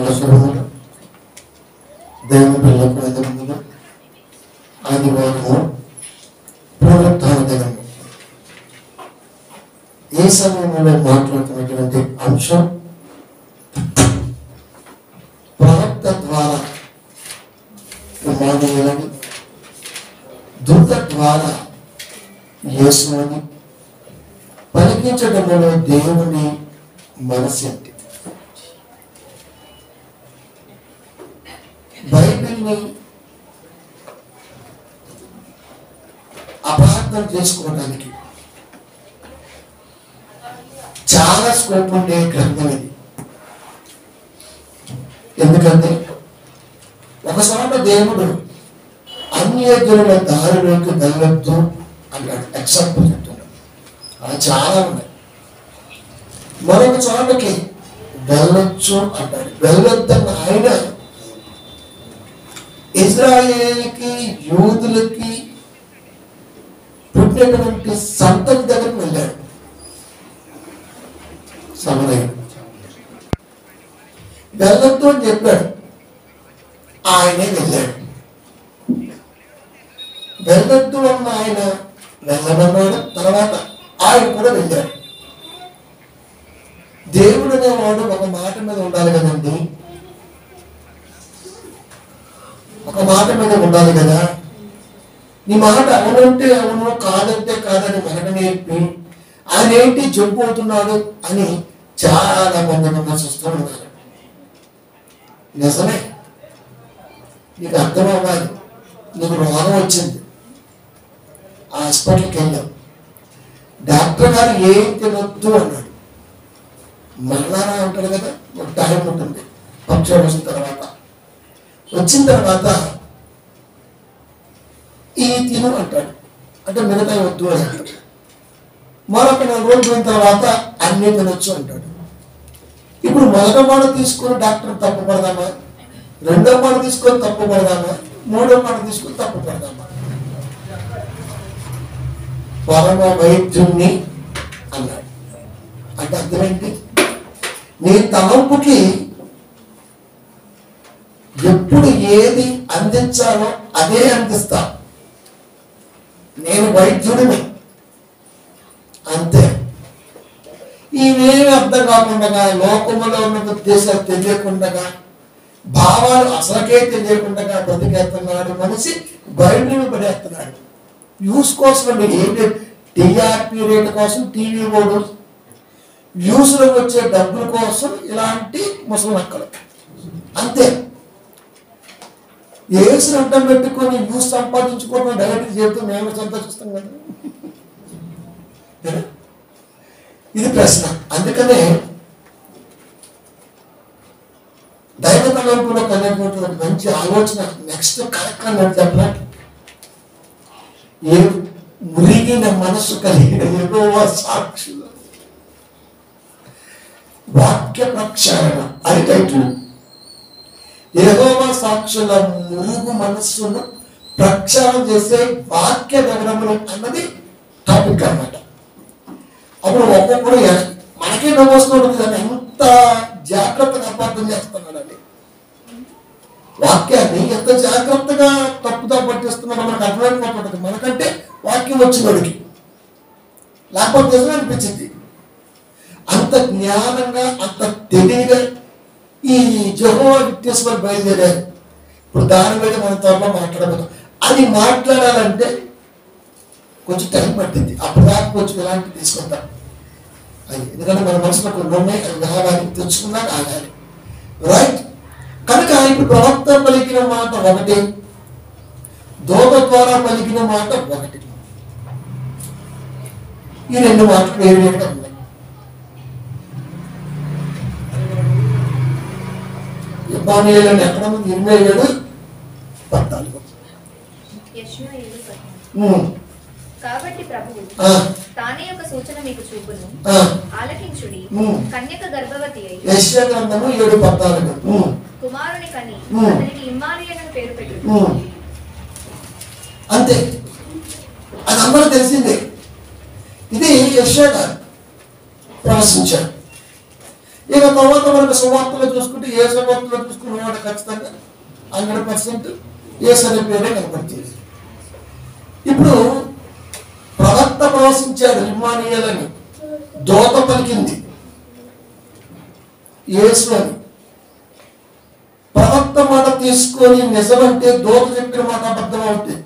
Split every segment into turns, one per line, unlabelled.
అవసరములు దేవుని పిల్లలకు ఎదురుములు ఆదివారము పునరుత్థాన దినము. ఈ సమయంలో మాట్లాడుతున్నటువంటి అంశం ప్రవక్త ద్వారా ఇమ్మానుయేలుని, దూత ద్వారా యేసుని పలికించడంలో దేవుని మనసేంటి? బైబిల్ని అపార్థం చేసుకోవడానికి చాలా స్కోప్ ఉండే గ్రంథం ఇది. ఎందుకంటే ఒకసారి దేవుడు అన్యజనుల దారిలోకి వెళ్ళొద్దు అన్నాడు. ఎగ్జాంపుల్ చెప్తున్నాడు, అలా చాలా ఉన్నాయి. మరొక చోటకి వెళ్ళొచ్చు అంటాడు. వెళ్ళొద్దన్న ఆయన ఇజ్రాయేల్కి, యూదులకి పుట్టినటువంటి సంతతి దగ్గరికి వెళ్ళాడు. సమరయుడు వెళ్ళొద్దు అని చెప్పాడు, ఆయనే వెళ్ళాడు. వెళ్ళొద్దు అన్న ఆయన వెళ్ళమన్నాడు, తర్వాత ఆయన కూడా వెళ్ళాడు. దేవుడు అనేవాడు ఒక మాట మీద ఉండాలి కదండి, ఒక మాట మీద ఉండాలి కదా. నీ మాట అవునంటే అవును, కాదంటే కాదని మనకు నేర్పి ఆయన ఏంటి జంపు అవుతున్నాడు అని చాలా మంది విమర్శిస్తూ ఉన్నారు. నిజమే, నీకు అర్థం అవ్వాలి. నీకు రోగం వచ్చింది, హాస్పిటల్కి వెళ్ళాం, డాక్టర్ గారు ఏం తినొద్దు అన్నాడు. మరణారా అంటాడు కదా, ఒక టైం ఉంటుంది. పక్షం వచ్చిన తర్వాత ఈ తిను అంటాడు, అంటే మిగతా వద్దు అని అంటాడు. మరొక 4 రోజులు పోయిన తర్వాత అన్నీ తినొచ్చు అంటాడు. ఇప్పుడు మొదటి మాట తీసుకొని డాక్టర్ తప్పు పడదామా, రెండో మాట తీసుకొని తప్పు పడదామా, మూడో మాట తీసుకొని తప్పు పడదామా? పరమ వైద్యుణ్ణి అన్నాడు. అంటే అర్థం ఏంటి? నీ తలంపుకి ఎప్పుడు ఏది అందించాలో అదే అందిస్తా. నేను వైద్యుడిని అంతే. ఇవేమి అర్థం కాకుండా, లోకములో ఉన్న ఉద్దేశాలు తెలియకుండా, భావాలు అసలకే తెలియకుండా బ్రతికేస్తున్నాడు మనిషి. బయటను పడేస్తున్నాడు వ్యూస్ కోసం. అండి ఏంటి? టీఆర్పీ రేట్ కోసం, టీవీ ఓడు వ్యూస్లో వచ్చే డబ్బుల కోసం ఇలాంటి ముసలక్కలు అంతే. ఏసుని అడ్డం పెట్టుకొని వ్యూస్ సంపాదించుకోవడం డైరెక్ట్ చేస్తూ మేము సంతోషిస్తాం కదా. ఇది ప్రశ్న. అందుకనే దైవ తలంపులో కలిగినటువంటి మంచి ఆలోచన నెక్స్ట్ కార్యక్రమం ఏంటి చెప్పిన? ఏ మురిగిన మనస్సు కలిగిన యెహోవా సాక్షులు వాక్య ప్రక్షాళన అని టైటిల్. యెహోవా సాక్షుల మురుగు మనస్సును ప్రక్షాళన చేసే వాక్య వివరములు అన్నది టాపిక్ అన్నమాట. అప్పుడు ఒక్కొక్కడు మనకే నవ్వొస్తుంది, దాన్ని ఎంత జాగ్రత్తగా అపార్థం చేస్తున్నాడని. వాక్యాన్ని ఎంత జాగ్రత్తగా తప్పుదా పట్టిస్తున్నాడో మనకు అర్థమైపోతుంది. మనకంటే వాక్యం వచ్చినోడికి, లేకపోతే నిజం అనిపించింది. అంత జ్ఞానంగా, అంత తెలివిగా ఈ యెహోవా విట్నెస్లు బయలుదేరారు. ఇప్పుడు దాని మీద మనం త్వరలో మాట్లాడబోతాం. అది మాట్లాడాలంటే కొంచెం టైం పట్టింది. అప్పుడు దాకా కొంచెం ఇలాంటివి తీసుకుంటాం అది. ఎందుకంటే మన మనసులో కొన్ని ఉన్నాయి, అవి కావాలి, తెచ్చుకున్నా ఆగాలి. రైట్. కనుక ఇప్పుడు ప్రవక్త పలికిన మాట ఒకటి, దూత ద్వారా పలికిన మాట ఒకటి. ఈ 2 మాటలు వేరువేరుగా ఉన్నాయి. ఇబ్బానీయులను ఎక్కడ ఉంది? 27:14.
కాబట్టి ప్రభువు తానే ఒక సూచన మీకు చూపును, ఆలకించుడి. కన్యక గర్భవతి అయి
యెషయా గ్రంథము 7:14
కుమారుని కని అతనికి ఇమ్మానుయేలు అని పేరు పెట్టు.
అంతే, అది అందరూ తెలిసిందే. ఇది యెషయా గారు ప్రవచించాడు. ఇక తర్వాత మనకు సువార్తలో చూసుకుంటే ఏ సువార్తలో చూసుకున్నవాడు ఖచ్చితంగా 100% యేసు అనే పేరే కనపడుతుంది. ఇప్పుడు ప్రవక్త ప్రవశించాడు ఇమ్మానుయేల్ అని, దూత పలికింది యేసు అని. ప్రవక్త మాట తీసుకొని నిజమంటే దూత చెప్పిన మాట అబద్ధం అవుతుంది.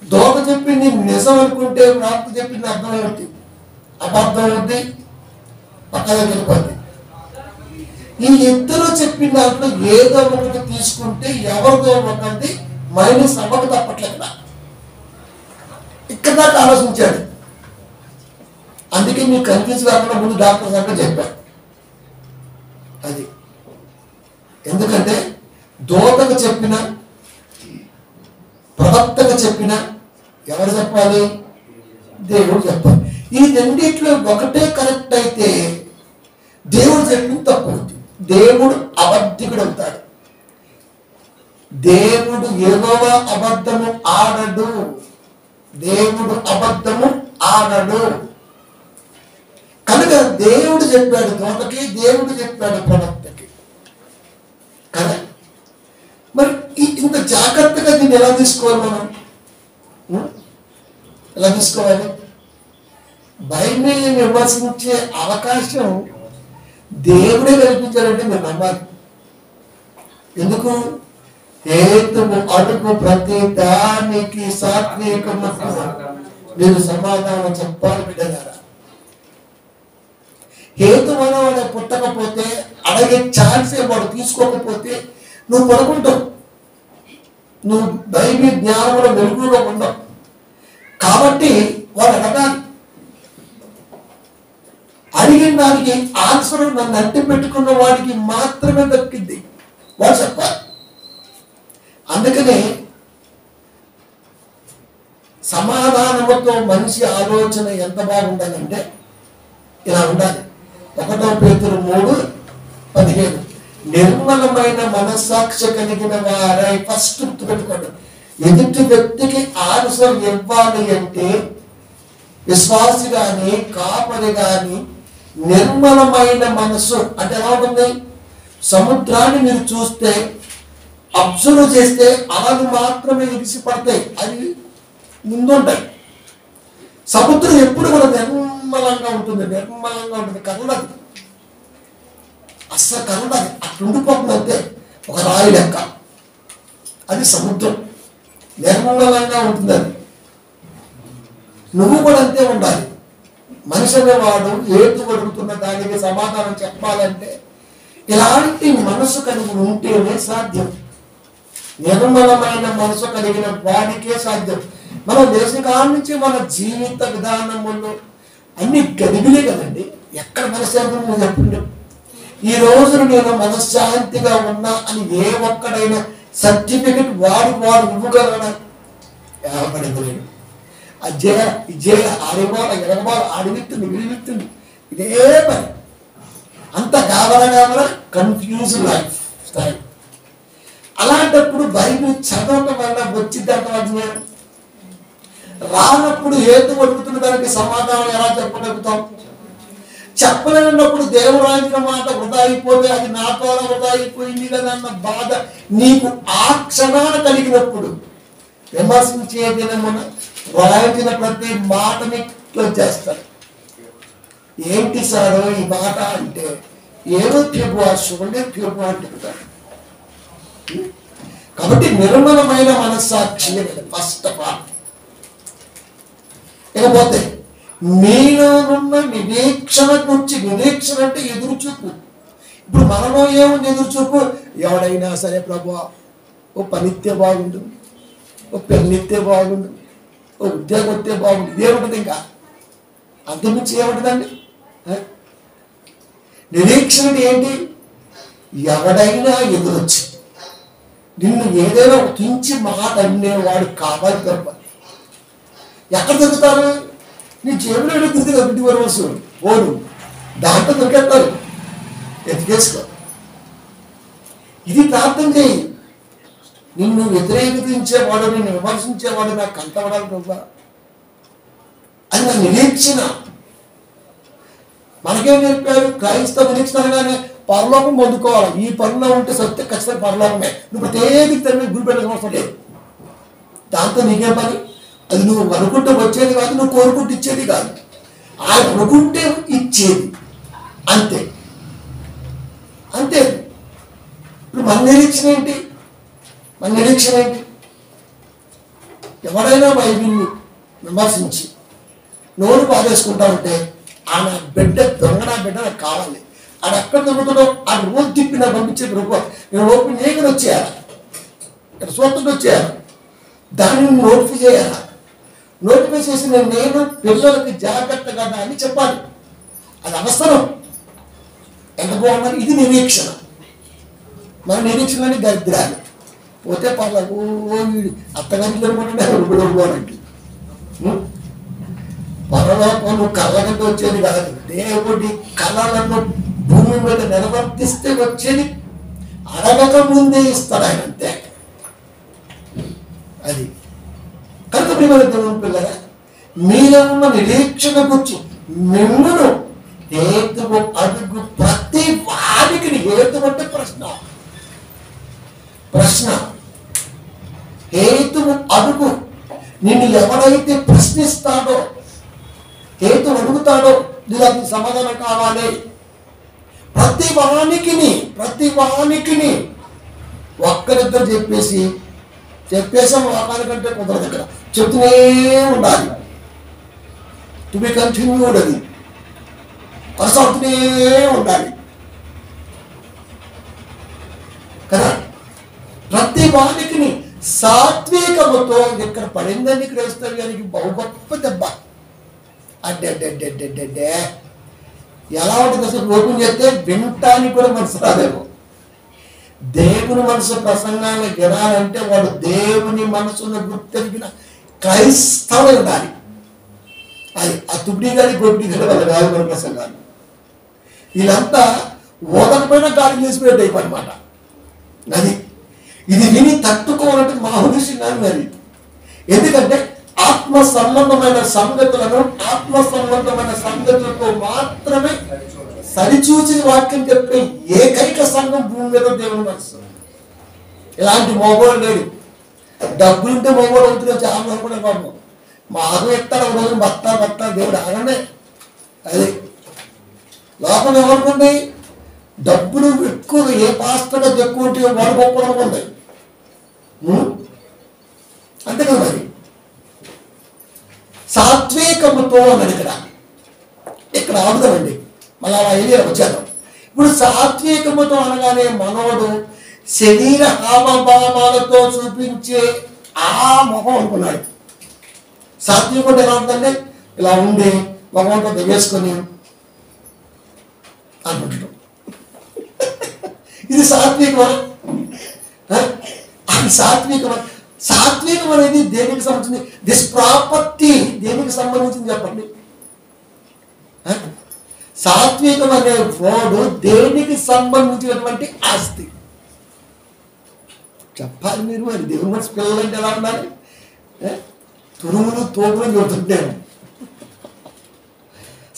దూత చెప్పింది నిజం అనుకుంటే ప్రవక్త చెప్పింది అర్థం అవుతుంది, అబద్ధం అవుతుంది, పక్కన వెళ్ళిపోద్ది. ఈ ఇద్దరు చెప్పిన దాంట్లో ఏదో ఒకటి తీసుకుంటే ఎవరిదో ఒకటి మైనస్ అవ్వక తప్పట్లేదు. ఇక్కడ దాకా ఆలోచించాడు. అందుకే మీకు కన్ఫ్యూజ్ కాకుండా ముందు డాక్టర్ సార్ చెప్పారు అది. ఎందుకంటే దూతకు చెప్పిన ప్రవక్తకు చెప్పిన ఎవరు చెప్పాలి? దేవుడు చెప్పాలి. ఈ రెండిట్లో ఒకటే కరెక్ట్ అయితే దేవుడు చెప్పింది తప్పు అవుతుంది. దేవుడు అబద్ధికుడు అవుతాడు. దేవుడు యెహోవా అబద్ధము ఆడడు. దేవుడు అబద్ధము ఆడడు. కనుక దేవుడు చెప్పాడు దూతకి, దేవుడు చెప్పాడు ప్రవక్తకి కదా. మరి ఇంత జాగ్రత్తగా దీన్ని ఎలా తీసుకోవాలి మనం? ఎలా తీసుకోవాలి? బైబిల్ని విమర్శించే అవకాశం దేవుడే కల్పించాడంటే మీరు నమ్మాలి. ఎందుకు? హేతువు అడుగు ప్రతి దానికి సాత్వికముకు మీరు సమాధానం చెప్పాలి బిడ్డలారా. హేతువు అనేవాడు పుట్టకపోతే, అడిగే ఛాన్సే వాడు తీసుకోకపోతే నువ్వు పడుకుంటావు, నువ్వు బైబిల్ జ్ఞానంలో వెలుగులో ఉండవు. కాబట్టి వాడు అడగాలి. అడిగిన దానికి ఆన్సర్ నన్ను అట్టి పెట్టుకున్న వాడికి మాత్రమే దక్కింది, వాడు చెప్పాలి. అందుకనే సమాధానముతో మనిషి ఆలోచన ఎంత బాగుండాలంటే ఇలా ఉండాలి. 1 పేతురు 3:15 నిర్మలమైన మనస్సాక్షి కలిగిన వారై. ఫస్ట్ గుర్తుపెట్టుకోండి, ఎదుటి వ్యక్తికి ఆన్సర్ ఇవ్వాలి అంటే విశ్వాసి గాని కాపరి గాని నిర్మలమైన మనస్సు అంటే ఎలా ఉంటుంది? సముద్రాన్ని మీరు చూస్తే, అబ్జర్వ్ చేస్తే అలలు మాత్రమే ఎగిసి పడతాయి, అవి ముందుంటాయి. సముద్రం ఎప్పుడు కూడా నిర్మలంగా ఉంటుంది, నిర్మలంగా ఉంటుంది, కదలదు, అస్సలు కదలదు, అట్లా ఉండిపోతుంది అంతే, ఒక రాయి లెక్క. అది సముద్రం, నిర్మలంగా ఉంటుంది. అది నువ్వు కూడా అంతే ఉండాలి. మనిషి అనేవాడు ఏటు అడుగుతున్న దానికి సమాధానం చెప్పాలంటే ఇలాంటి మనసు కలిగి ఉంటేనే సాధ్యం. నిర్మలమైన మనసు కలిగిన వాడికే సాధ్యం. మనం దేశం కాడి నుంచి మన జీవిత విధానములు అన్ని గదిబిలే కదండి. ఎక్కడ మనశ్శాంతి చెప్పండి. ఈ రోజున నేను మనశ్శాంతిగా ఉన్నా అని ఏ ఒక్కడైనా సర్టిఫికెట్ వాడు ఇవ్వగలడా? ఏర్పడలేడు. ఇజేల ఆడివాళ్ళ ఎడవాళ్ళ ఆడివిత్తుంది విడివిత్తుంది, ఇదే పని. అంత గాబర కన్ఫ్యూజ్ లైఫ్ స్టైల్. అలాంటప్పుడు బైబిల్ చదవటం వల్ల వచ్చిద్దంట జ్ఞానం. రానప్పుడు హేతు అడుగుతున్న దానికి సమాధానం ఎలా చెప్పగలుగుతాం? చెప్పలేనప్పుడు దేవుడు రాసిన మాట వృధా అయిపోతే అది నా ద్వారా వృధా అయిపోయింది కదా అన్న బాధ నీకు ఆ క్షణాన కలిగినప్పుడు విమర్శించే దినమున రాయించిన ప్రతి మాటని చేస్తాడు. ఏంటి సారు ఈ మాట అంటే ఏదో తీర్పు చూడండి, తీర్పు అంటాడు. కాబట్టి నిర్మలమైన మనస్సాక్షి ఫస్ట్ ఆఫ్ ఆల్. ఇకపోతే మీలో ఉన్న నిరీక్షణ గురించి, నిరీక్షణ అంటే ఎదురు చూపు. ఇప్పుడు మనలో ఏముంది ఎదురు చూపు? ఎవడైనా సరే ప్రభువా ఓ పనిత్తే బాగుండు, ఓ పెళ్ళిత్తే బాగుండు, ఓ ఉద్యోగం వస్తే బాగుండు, ఇదేముంటుంది. ఇంకా అంతకుమించి ఏముంటుందండి? నిరీక్షణ ఏంటి? ఎవడైనా ఎదురొచ్చి నిన్ను ఏదైనా కించి మాట అనేవాడు కావాలి తప్ప. ఎక్కడ దొరుకుతారు? నీ జేబులో దొరికి ఇంటి వరవసు ఓడు దాంట్లో దొరికేస్తారు, ఎత్తుకేసుకో. ఇది ప్రార్థన చేయి. నిన్ను వ్యతిరేకించేవాడు, నిన్ను విమర్శించేవాడు నాకు కంటపడాలి ప్రభా. అది నా నిరీక్షణ. మనకేం చెప్పారు? క్రైస్తవ నిరీక్షణ అనగానే పరలోకం పొందుకోవాలి, ఈ పనిలో ఉంటే సత్య ఖచ్చితంగా పరలోకమే, నువ్వు ప్రత్యేక తరగతి గురి పెట్టడం అవసరం లేదు. దాంతో నీకేం పని? అది నువ్వు అనుకుంటే వచ్చేది కాదు, నువ్వు కోరుకుంటే ఇచ్చేది కాదు, ఆయన అనుకుంటే ఇచ్చేది, అంతే అంతే. ఇప్పుడు మన నిరీక్షణ ఏంటి? మన నిరీక్షణ ఏంటి? ఎవరైనా బైబిల్ని విమర్శించి నోరు పారేసుకుంటా ఉంటే ఆ నా బిడ్డ దొంగ, నా బిడ్డ నాకు కావాలి, ఆడ ఎక్కడ దొరుకుతుందో ఆ రోజు తిప్పి నాకు పంపించే ప్రభు, నేను ఓపెన్ చేయకుండా వచ్చేయాలి, ఇక్కడ సూత్రుడు వచ్చేయాలి, దాన్ని నోటిఫై చేయాలి. నోటిఫై చేసి నేను పిల్లలకి జాగ్రత్తగా దాన్ని చెప్పాలి, అది అవసరం. ఎంత బాగున్నది? ఇది నిరీక్షణ. మన నిరీక్షణని దరిద్రాలు పోతే పర్లేదు, వీడు అత్తగారికి అనుకుంటున్నాడు పరలోకం నువ్వు కళ్ళకంటే వచ్చేది కాదు, దేవుడి కళలను భూమి మీద నిర్వర్తిస్తే వచ్చేది, అడగక ముందే ఇస్తాడు ఆయన, అంతే. అది కనుక ప్రియమైన దేవుని పిల్లగా, మీలో ఉన్న నిరీక్షణ గురించి మిమ్మల్ని హేతువు అడుగు ప్రతి వారికి హేతు అంటే ప్రశ్న హేతువు అడుగు. నిన్ను ఎవరైతే ప్రశ్నిస్తాడో, హేతు అడుగుతాడో, నీకు అది సమాధానం కావాలి. ప్రతి వానికి ఒక్కరిద్దరు చెప్పేసాం వాకానికంటే కుదరదు, దగ్గర చెప్తూనే ఉండాలి, టు బి కంటిన్యూడ్, అది కొనసాగుతూనే ఉండాలి కదా. ప్రతి వానికి సాత్వికముతో, ఇక్కడ పడిందని క్రైస్తవ్యానికి బహు గొప్ప దెబ్బ. అడ్డే ఎలా ఉంటుంది అసలు? ఓపెన్ చేస్తే వినటానికి కూడా మనసు రాదేమో. దేవుని మనసు ప్రసంగాన్ని వినాలంటే వాడు దేవుని మనసును గుర్తెరిగిన క్రైస్తవులు ఉండాలి. అది ఆ తుడి గారి గొడ్డి గారి వాళ్ళ రాజుల ప్రసంగాలు వీళ్ళంతా ఓదకపోయిన గాలి చేసిపోయే టైప్ అనమాట. అది ఇది విని తట్టుకోవాలంటే మా ఉద్దేశం కాదు మరి. ఎందుకంటే ఆత్మ సంబంధమైన సంగతులతో మాత్రమే సరిచూచి వాక్యం చెప్పే ఏకైక సంఘం భూమి మీద దేవుని మనసు. ఇలాంటి మోగోడు లేడు. డబ్బులుంటే మోగోడు అవుతుందో చాలా అనుకునే బాబు, మాకు ఎత్తాడు ఒక రోజు బత్తా దేవుడు ఆగనే. అది లోపల ఏమనుకుంది? డబ్బులు ఎక్కువ ఏ పాస్టర్గా ఎక్కువ ఉంటే వాడు గొప్ప అనుకుంది, అంతే కదా. మరి సాత్వికముతో అన్నాడు ఇక్కడ ఆగుదామండి, మళ్ళీ అలా ఏరియా వచ్చేద్దాం. ఇప్పుడు సాత్వికముతో అనగానే మనోడు శరీర హావభావాలతో చూపించే ఆ ముఖం అనుకున్నాడు. సాత్వికుడు ఎలా ఉంటుందంటే ఇలా ఉండి ముఖంతో దిగేసుకొని అనుకుంటాడు. ఇది సాత్వికమా? అది సాత్వికం అనేది దేనికి సంబంధించింది? దిస్ ప్రాపర్టీ దేనికి సంబంధించింది చెప్పండి. సాత్వికం అనే వర్డ్ దేనికి సంబంధించినటువంటి ఆస్తి చెప్పాలి మీరు. మరి దేవుని మనసు పిల్లలంటే ఎలా ఉండాలి? తురుములు తోపులు చెబుతుంటాను.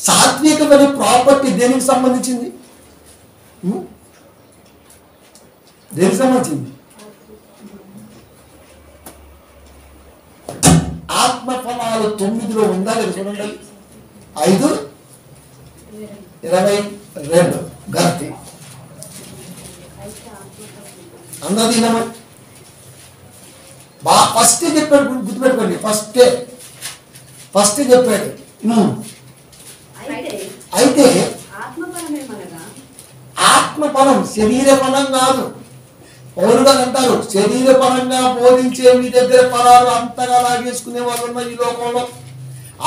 సాత్వికం అనే ప్రాపర్టీ దేనికి సంబంధించింది? దేనికి సంబంధించింది? ఆత్మఫలాలు 9లో ఉందా లేదా చూడండి. 5:22 గలతీ. అందరూ తినమా? ఫస్ట్ చెప్పాడు, గుర్తుపెట్టుకోండి. ఫస్ట్ చెప్పాడు. అయితే ఆత్మఫలం శరీర ఫలం కాదు. పౌరుడు అంటారు శరీర పరంగా బోధించే మీ దగ్గర ఫలాలు అంతగా లాగేసుకునే వాళ్ళు ఉన్న ఈ లోకంలో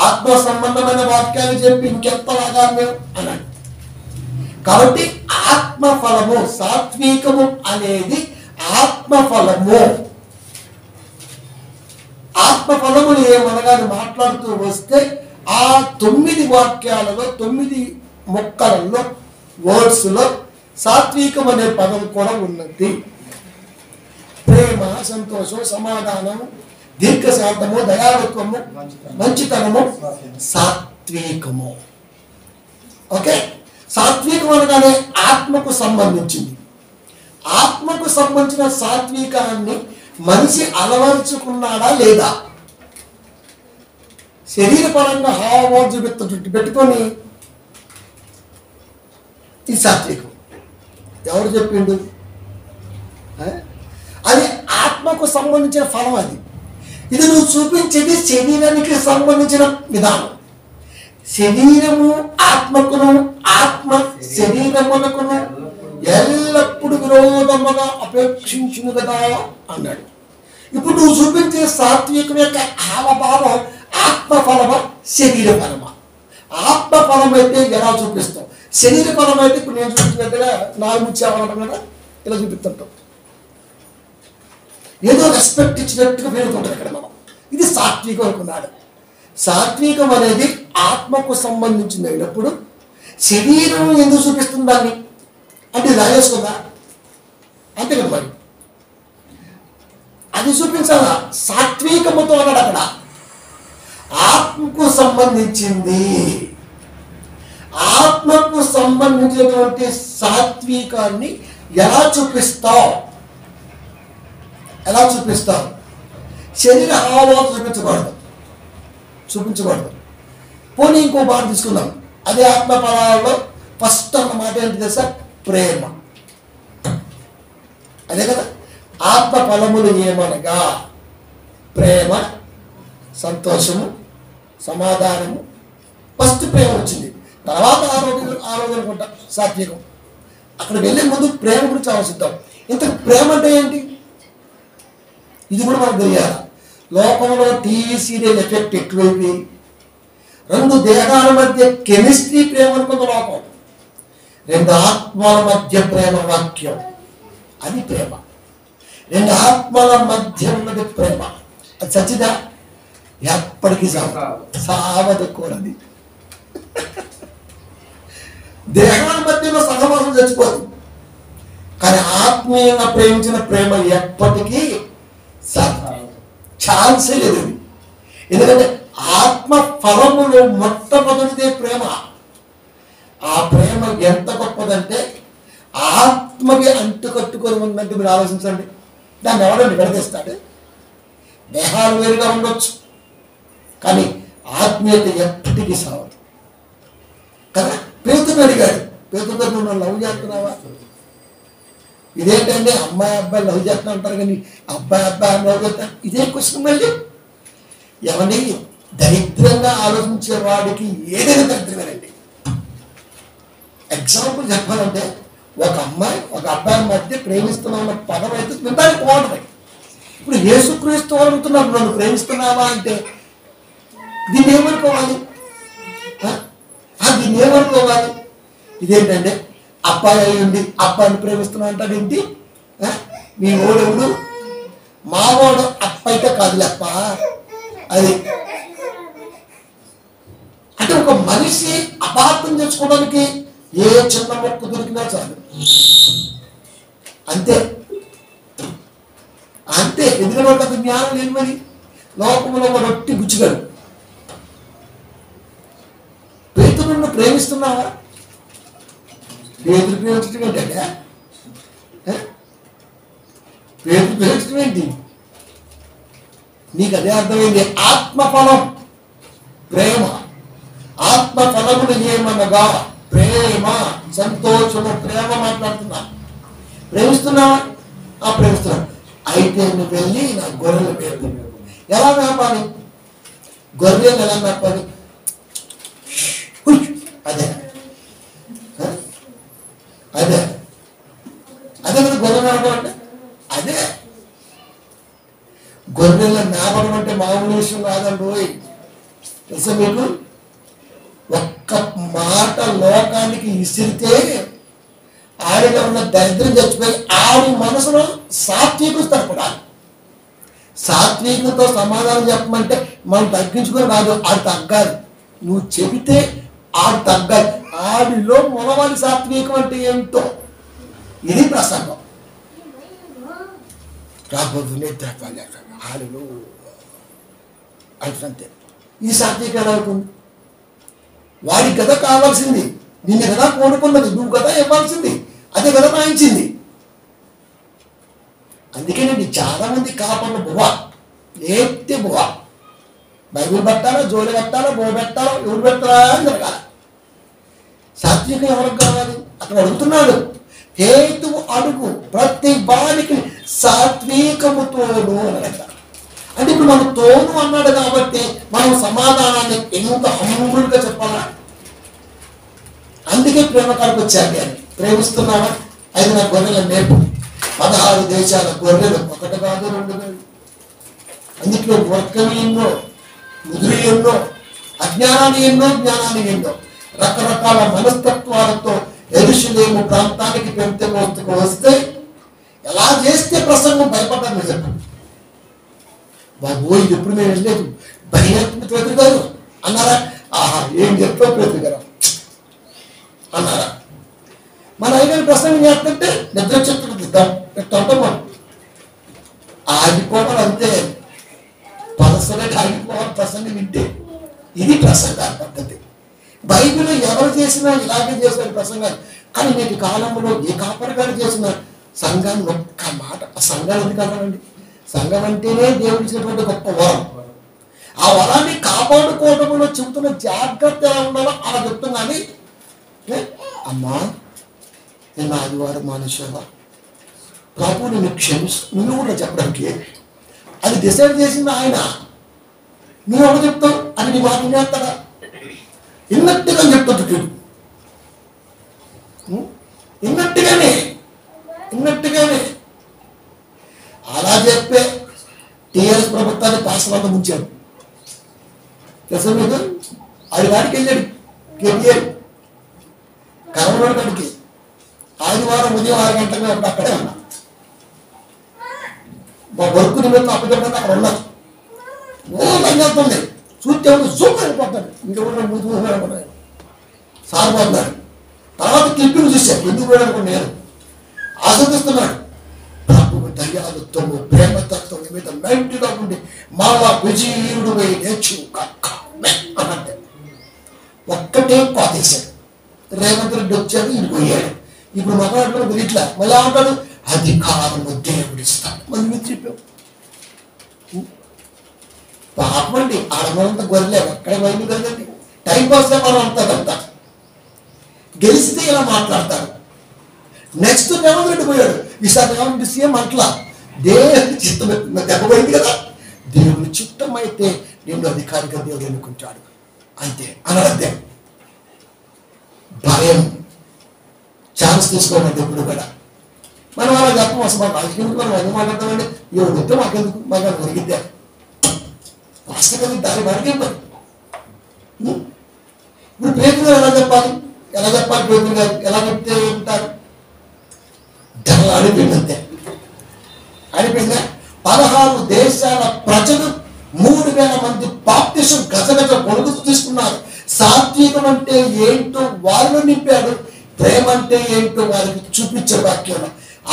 ఆత్మ సంబంధమైన వాక్యాలు చెప్పి ఇంకెంతలాగా మేము అన్నాడు. కాబట్టి ఆత్మఫలము, సాత్వికము అనేది ఆత్మఫలము. ఆత్మఫలములు ఏమనగానే మాట్లాడుతూ వస్తే ఆ 9 వాక్యాలలో 9 మొక్కలలో వర్డ్స్లో సాత్వికం అనే పదం కూడా ఉన్నది. ప్రేమ, సంతోషం, సమాధానము, దీర్ఘశాంతము, దయాళుత్వము, మంచితనము, సాత్వికము. ఓకే. సాత్వికం అనగానే ఆత్మకు సంబంధించింది. ఆత్మకు సంబంధించిన సాత్వికాన్ని మనిషి అలవరుచుకున్నాడా లేదా? శరీరపరంగా హావో చూపెట్టు పెట్టుకొని ఇది సాత్వికం. ఎవరు చెప్పిండు? అది ఆత్మకు సంబంధించిన ఫలం. అది ఇది నువ్వు చూపించేది శరీరానికి సంబంధించిన విధానం. శరీరము ఆత్మకును, ఆత్మ శరీరమునకును ఎల్లప్పుడూ విరోధముగా అపేక్షించును కదా అన్నాడు. ఇప్పుడు నువ్వు చూపించే సాత్వికం యొక్క హావభావం ఆత్మఫలమా శరీర ఫలమా? ఆత్మఫలం అయితే ఎలా చూపిస్తాం? శరీర ఫలం అయితే ఇప్పుడు నేను చూపించినట్టుగా నాలుగు ముచ్చావడం కదా ఇలా చూపిస్తుంటాం. ఏదో రెస్పెక్ట్ ఇచ్చినట్టుగా పేరుతుంటారు ఇక్కడ మనం. ఇది సాత్వికం అనుకున్నాడు. సాత్వికం అనేది ఆత్మకు సంబంధించింది అయినప్పుడు శరీరం ఎందుకు చూపిస్తుంది దాన్ని అంటే రాయేసుకుందా? అంతే కదా మరి. అది చూపించాలా? సాత్వికముతో అన్నాడు అక్కడ. ఆత్మకు సంబంధించింది. ఆత్మకు సంబంధించినటువంటి సాత్వికాన్ని ఎలా చూపిస్తావు? ఎలా చూపిస్తావు? శరీర హావాలు చూపించకూడదు. పోనీ ఇంకో మాట తీసుకుందాం. అదే ఆత్మ ఫలాల్లో ఫస్ట్ అన్న మాట ఏంటి తెలుసా? ప్రేమ. అదే కదా. ఆత్మ ఫలములు ఏమనగా ప్రేమ, సంతోషము, సమాధానము. ఫస్ట్ ప్రేమ వచ్చింది, తర్వాత ఆరోగ్యం అనుకుంటా సాత్వికం. అక్కడ వెళ్ళే ముందు ప్రేమ గురించి ఆలోచిద్దాం. ఇంత ప్రేమ అంటే ఏంటి? ఇది కూడా మనకు తెలియాలి. లోకంలో టీవీ సీరియల్ ఎఫెక్ట్ ఎక్కువైపోయి రెండు దేహాల మధ్య కెమిస్ట్రీ ప్రేమ అనుకున్న లోకం. రెండు ఆత్మల మధ్య ప్రేమ వాక్యం, అది ప్రేమ. రెండు ఆత్మల మధ్య ఉన్నది ప్రేమ. అది చచ్చిదా? ఎప్పటికీ సావదు కూడది. దేహాల మధ్యలో సహవాసం చచ్చిపోదు, కానీ ఆత్మీయంగా ప్రేమించిన ప్రేమ ఎప్పటికీ ఛాన్సే లేదు. ఎందుకంటే ఆత్మ ఫలములో మొట్టమొదటిదే ప్రేమ. ఆ ప్రేమ ఎంత గొప్పదంటే ఆత్మకి అంటుకట్టుకొని ఉందంటే మీరు ఆలోచించండి. దాన్ని ఎవడండి విడదీస్తాడు? దేహాలు వేరుగా ఉండొచ్చు, కానీ ఆత్మీయత ఎప్పటికీ సావదు కదా. పేతుని అడిగాడు, పేతుతో నువ్వు లవ్ చేస్తున్నావా? ఇదేంటంటే అమ్మాయి అబ్బాయి లవ్ చేస్తున్నా అంటారు, కానీ అబ్బాయి లవ్ చేస్తా. ఇదే క్వశ్చన్ మళ్ళీ. ఎవరిని దరిద్రంగా ఆలోచించే వాడికి ఏదైనా దరిద్రమేనండి. ఎగ్జాంపుల్ చెప్పాలంటే ఒక అమ్మాయి ఒక అబ్బాయి మధ్య ప్రేమిస్తున్నాన్న పదం అయితే వినడానికి బాగుంటుంది. ఇప్పుడు యేసుక్రీస్తు అడుగుతున్నారు, నన్ను ప్రేమిస్తున్నావా అంటే దీన్ని ఏమనుకోవాలి? దీన్ని ఏమనుకోవాలి? ఇదేంటంటే అబ్బాయి అయి ఉండి అబ్బాయిని ప్రేమిస్తున్నా అంటాడు ఏంటి? మీ ఓడెవడు? మా వాడు అప్పైతే కాదులేప్ప. అది అంటే ఒక మనిషి అపార్థం చేసుకోవడానికి ఏ చిన్న మొక్క దొరికినా చాలు. అంతే అంతే. ఎందుకంటే ఒక జ్ఞానం లేదు. మరి లోకంలో ఒక రొట్టి గుచ్చిగాడు. పేతురును ప్రేమిస్తున్నావా? పేతురు ప్రేమించడం ఏంటంటే పేతురు ప్రేమించడం ఏంటి? నీకు అదే అర్థమైంది. ఆత్మఫలం ప్రేమ. ఆత్మఫలములు ఏమనగా ప్రేమ, సంతోషము. ప్రేమ మాట్లాడుతున్నా. ప్రేమిస్తున్నావా? ప్రేమిస్తున్నా. అయితే నువ్వు వెళ్ళి నా గొర్రెలు మేపు. ఎలా మేపాలి? గొర్రెలు ఎలా మేపాలి? అదే అదే అదే కదా గొర్రె మేపడం అంటే. అదే గొర్రెల మేపడం అంటే మామూలు విషయం కాదండి. తెలుసా మీకు? ఒక్క మాట లోకానికి ఇసిరితే ఆడిలో ఉన్న దరిద్రం చచ్చిపోయి ఆడి మనసులో సాత్వికులు తప్పడాలి. సాత్వికులతో సమాధానం చెప్పమంటే మనం తగ్గించుకొని కాదు, ఆడు తగ్గాలి. నువ్వు చెబితే ఆడు తగ్గాలి. ఆడిలో మొలవాలి సాత్వికం అంటే ఏంటో. ఇది ప్రసంగం. రాబోతునే తెప్పాలి ఆడిలో అంతే. ఈ సాత్వికం ఎలా అవుతుంది? వాడికి కదా కావాల్సింది. నిన్ను కదా కోరుకున్నది, నువ్వు కదా ఇవ్వాల్సింది, అదే కదా రాయించింది. అందుకేనండి చాలా మంది కాపర్లు బువ్వ లేతే బువ్వ, బైబిల్ పెట్టాలో, జోలి పెట్టాలో, బో పెట్టాలో, ఎవరు పెట్టాలా అని జరగాలి. సాత్వికం ఎవరికి కావాలి? అక్కడ అడుగుతున్నాడు, హేతువు అడుగు ప్రతి వారికి సాత్వికముతోను అని. అంటే ఇప్పుడు మనం తోను అన్నాడు కాబట్టి మనం సమాధానాన్ని ఎంత హంబుల్గా చెప్పాలా? అందుకే ప్రేమ కాడికి వచ్చాక అని ప్రేమిస్తున్నావా? అది నా గొర్రెల మేపు, 16 దేశాల గొర్రెలు, ఒకటి కాదు రెండు కాదు. అందుకే వర్గని ఎన్నో, ముదురు ఎన్నో, అజ్ఞానాన్ని ఎన్నో, జ్ఞానాన్ని ఎన్నో, రకరకాల మనస్తత్వాలతో యెరూషలేము ప్రాంతానికి పెంతెకోస్తుకు వస్తే ఎలా చేస్తే ప్రసంగం భయపడ్డాను మీరు చెప్పండి. బాబు ఇది ఎప్పుడు మేము వెళ్ళలేదు, భయపడుతుంది పేతురు గారు అన్నారా? ఆహా ఏం చెప్తావు పేతురు గారు అన్నారా? మన ఐదు ప్రసంగం చేస్తుంటే నిద్ర చెప్తుంది ఎట్టుంటాం మనం, ఆగిపోవడం అంతే, పలసలకి ఆగిపోవడం ప్రసంగం వింటే. ఇది ప్రసంగాల పద్ధతి. బైబిల్ ఎవరు చేసినా ఇలాగే చేసిన ప్రసంగాలు. కానీ నేటి కాలంలో ఏ కాపరి గారు చేసిన సంఘాన్ని ఒక్క మాట, సంఘాలు ఎందుకు అంటారండి? సంఘం అంటేనే దేవుడు ఇచ్చినటువంటి గొప్ప వరం. ఆ వరాన్ని కాపాడుకోవడంలో చెబుతున్న జాగ్రత్త ఎలా ఉండాలో అలా చెప్తున్నా. కానీ అమ్మా నిన్న ఆదివారం మానేశ్వర ప్రభు నిన్ను నువ్వు కూడా చెప్పడానికి అది డిసైడ్ చేసింది ఆయన. నువ్వు ఎవరు చెప్తావు అని నీ మాట వినేస్తాడా? ఇన్నట్టుగా చెప్తాడు, ఇన్నట్టుగానే అలా చెప్పే టీఆర్ఎస్ ప్రభుత్వాన్ని పాసలంతా ముంచాడు. తెలుసా మీకు? ఆడి వాడికి వెళ్ళాడు కేటీఆర్ కరోనా కాడికి. ఆదివారం ఉదయం 6 గంటలకు అప్పుడు అక్కడే ఉన్నా. మా వర్క్ నిమిత్తం అప్పచెప్పడానికి అక్కడ ఉన్నారు. ఓ లంగెళ్తుంది చూస్తే జూమ్ అయిపోతాడు. ఇంకెవరు ముందు అనుకున్నాను సార్ పోతున్నాడు. తర్వాత క్లిప్పింగ్ చూశాను, ఎందుకు కూడా అనుకున్నాను నేను. ఆస్వాదిస్తున్నాడు. ప్రభువు దయాలతో ప్రేమతత్వం మీద మెంటుగా ఉండి మావా విజయుడు నేర్చు అన్నట్టే ఒక్కటే కోతేశాడు. రేవంత్ రెడ్డి వచ్చాడు, ఇది పోయాడు. ఇప్పుడు మగవాడు ఇట్లా మళ్ళీ అంటాడు అధికారము దేవుడిస్తాడు. మళ్ళీ మీరు చెప్పావు పాపండి. ఆడమంతా గొర్రెలే, ఎక్కడ వైపు కదండి. టైం పాస్ మనం అంతదంతా గెలిస్తే ఇలా మాట్లాడతారు. నెక్స్ట్ రేవంత్ రెడ్డి పోయాడు. ఈసారి రేవంత్ రెడ్డి సీఎం అట్లా దేవుని చిత్తం దెబ్బపోయింది కదా. దేవుని చిత్తం అయితే నిన్ను అధికారిగా దేవుడు ఎన్నుకుంటాడు అంతే అనర్థం. భయం ఛాన్స్ తీసుకోమంటే ఎప్పుడు కూడా మనం అలా చెప్పం. అసలు మాకు రాజకీయం మనం అది మాట్లాడతామండి, ఎవరు వద్దు మాకెందుకు, మాకు అది ఒరిగిద్దా వాస్తవానికి దాని వాడికి మరి. ఇప్పుడు పేదలు ఎలా చెప్పాలి పేదలు గారు ఎలా చెప్తే ఉంటారు? ధరలు అడిపోయిందంతే. అడిపోయిందా? 16 దేశాల ప్రజలు 3000 మంది బాప్తిసం గజగజ పొడుగు తీసుకున్నారు. సాత్వికం అంటే ఏంటో వారిలో నింపాడు, ప్రేమ అంటే ఏంటో వారికి చూపించే వాక్యంలో.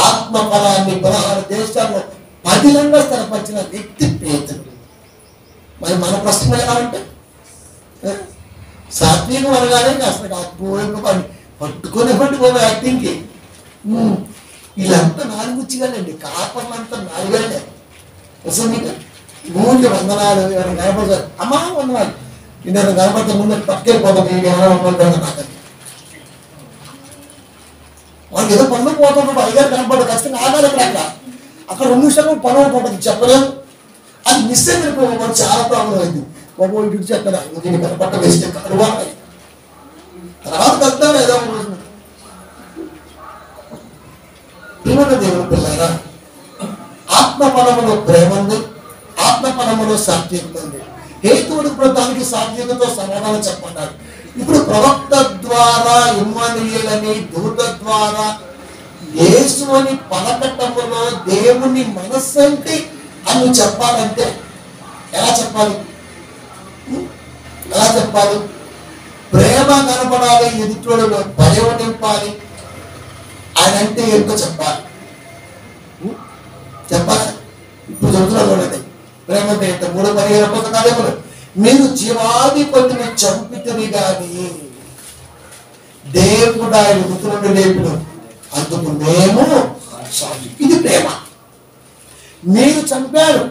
ఆత్మ ఫలాన్ని 16 దేశాల్లో పదిలంగా స్థిరపరిచిన వ్యక్తి పేతురు. మరి మన ప్రశ్న ఎలా అంటే సాత్వికం అనగానే అసలు అద్భుతంగా పట్టుకునేటువంటి యాక్టింగ్కి వీళ్ళంతా 4 ముచ్చిగానండి. కాపర్లంతా 4 ఏళ్ళే. అసలు మీకు 3 వందనాలు ఎవరైనా కనపడతారు, అమ్మా వందనాలు నేను ఎవరైనా కనపడితే ముందు పట్టుకెళ్ళిపోతాం. నాకు వాళ్ళకి ఏదో పనులు పోతుంటాడు, 5 ఏళ్ళు కనపడదు, ఖచ్చితంగా ఆగాలి. అక్కడ 2 నిమిషాలు పనులు పోతుంది, చెప్పలేము. అది మిస్ అయిపోయి చాలా ప్రాబ్లం అయింది. బాబు ఇటు చెప్తారా దీన్ని కనపట్ట వేస్తే కలవాలి, తర్వాత కలుద్దాం ఏదో రోజు. ప్రియమైన దేవుని పిల్లారా, ఆత్మఫలములో ప్రేమ ఉంది, ఆత్మఫలములో సాత్వికత ఉంది. హేతువుడు ఇప్పుడు దానికి సాత్వికతో సమాధానం చెప్పన్నాడు. ఇప్పుడు ప్రవక్త ద్వారా ఇమ్మానుయేల్ అని దూత ద్వారా యేసు అని పలకటములో దేవుని మనస్సంటే అని చెప్పాలంటే ఎలా చెప్పాలి? ప్రేమ కనపడాలి, ఎదుటోడులో భయం నింపాలి. ఆయన అంటే ఏంటో చెప్పాలి. ఇప్పుడు చెబుతున్నాడు చూడండి, ప్రేమ అంటే ఏంటో 3:15 పుస్తకాలు. మీరు జీవాధిపతిని చంపితిరి గాని దేవుడు ఆయన మృతుల నుండి లేపును, అందుకు మేము సాక్షి. ఇది ప్రేమ. మీరు చంపారు,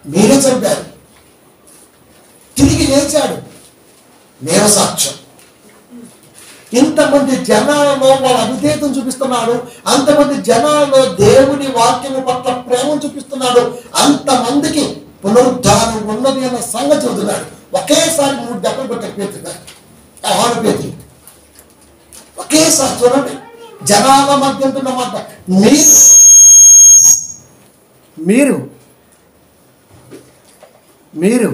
మీరే చంపారు, తిరిగి లేచాడు, మేము సాక్ష్యం. ఇంతమంది జనాలలో వాళ్ళ అవిధేయతను చూపిస్తున్నాడు, అంతమంది జనాలలో దేవుని వాక్యం పట్ల ప్రేమను చూపిస్తున్నాడు, అంతమందికి పునరుద్ధానం ఉన్నది అన్న సంగతి చెబుతున్నాడు. ఒకేసారి 3 దెబ్బలు కొట్టారు పేతురు, ఒకేసారి. చూడండి, జనాల మధ్య ఉంటున్నమాట. మీరు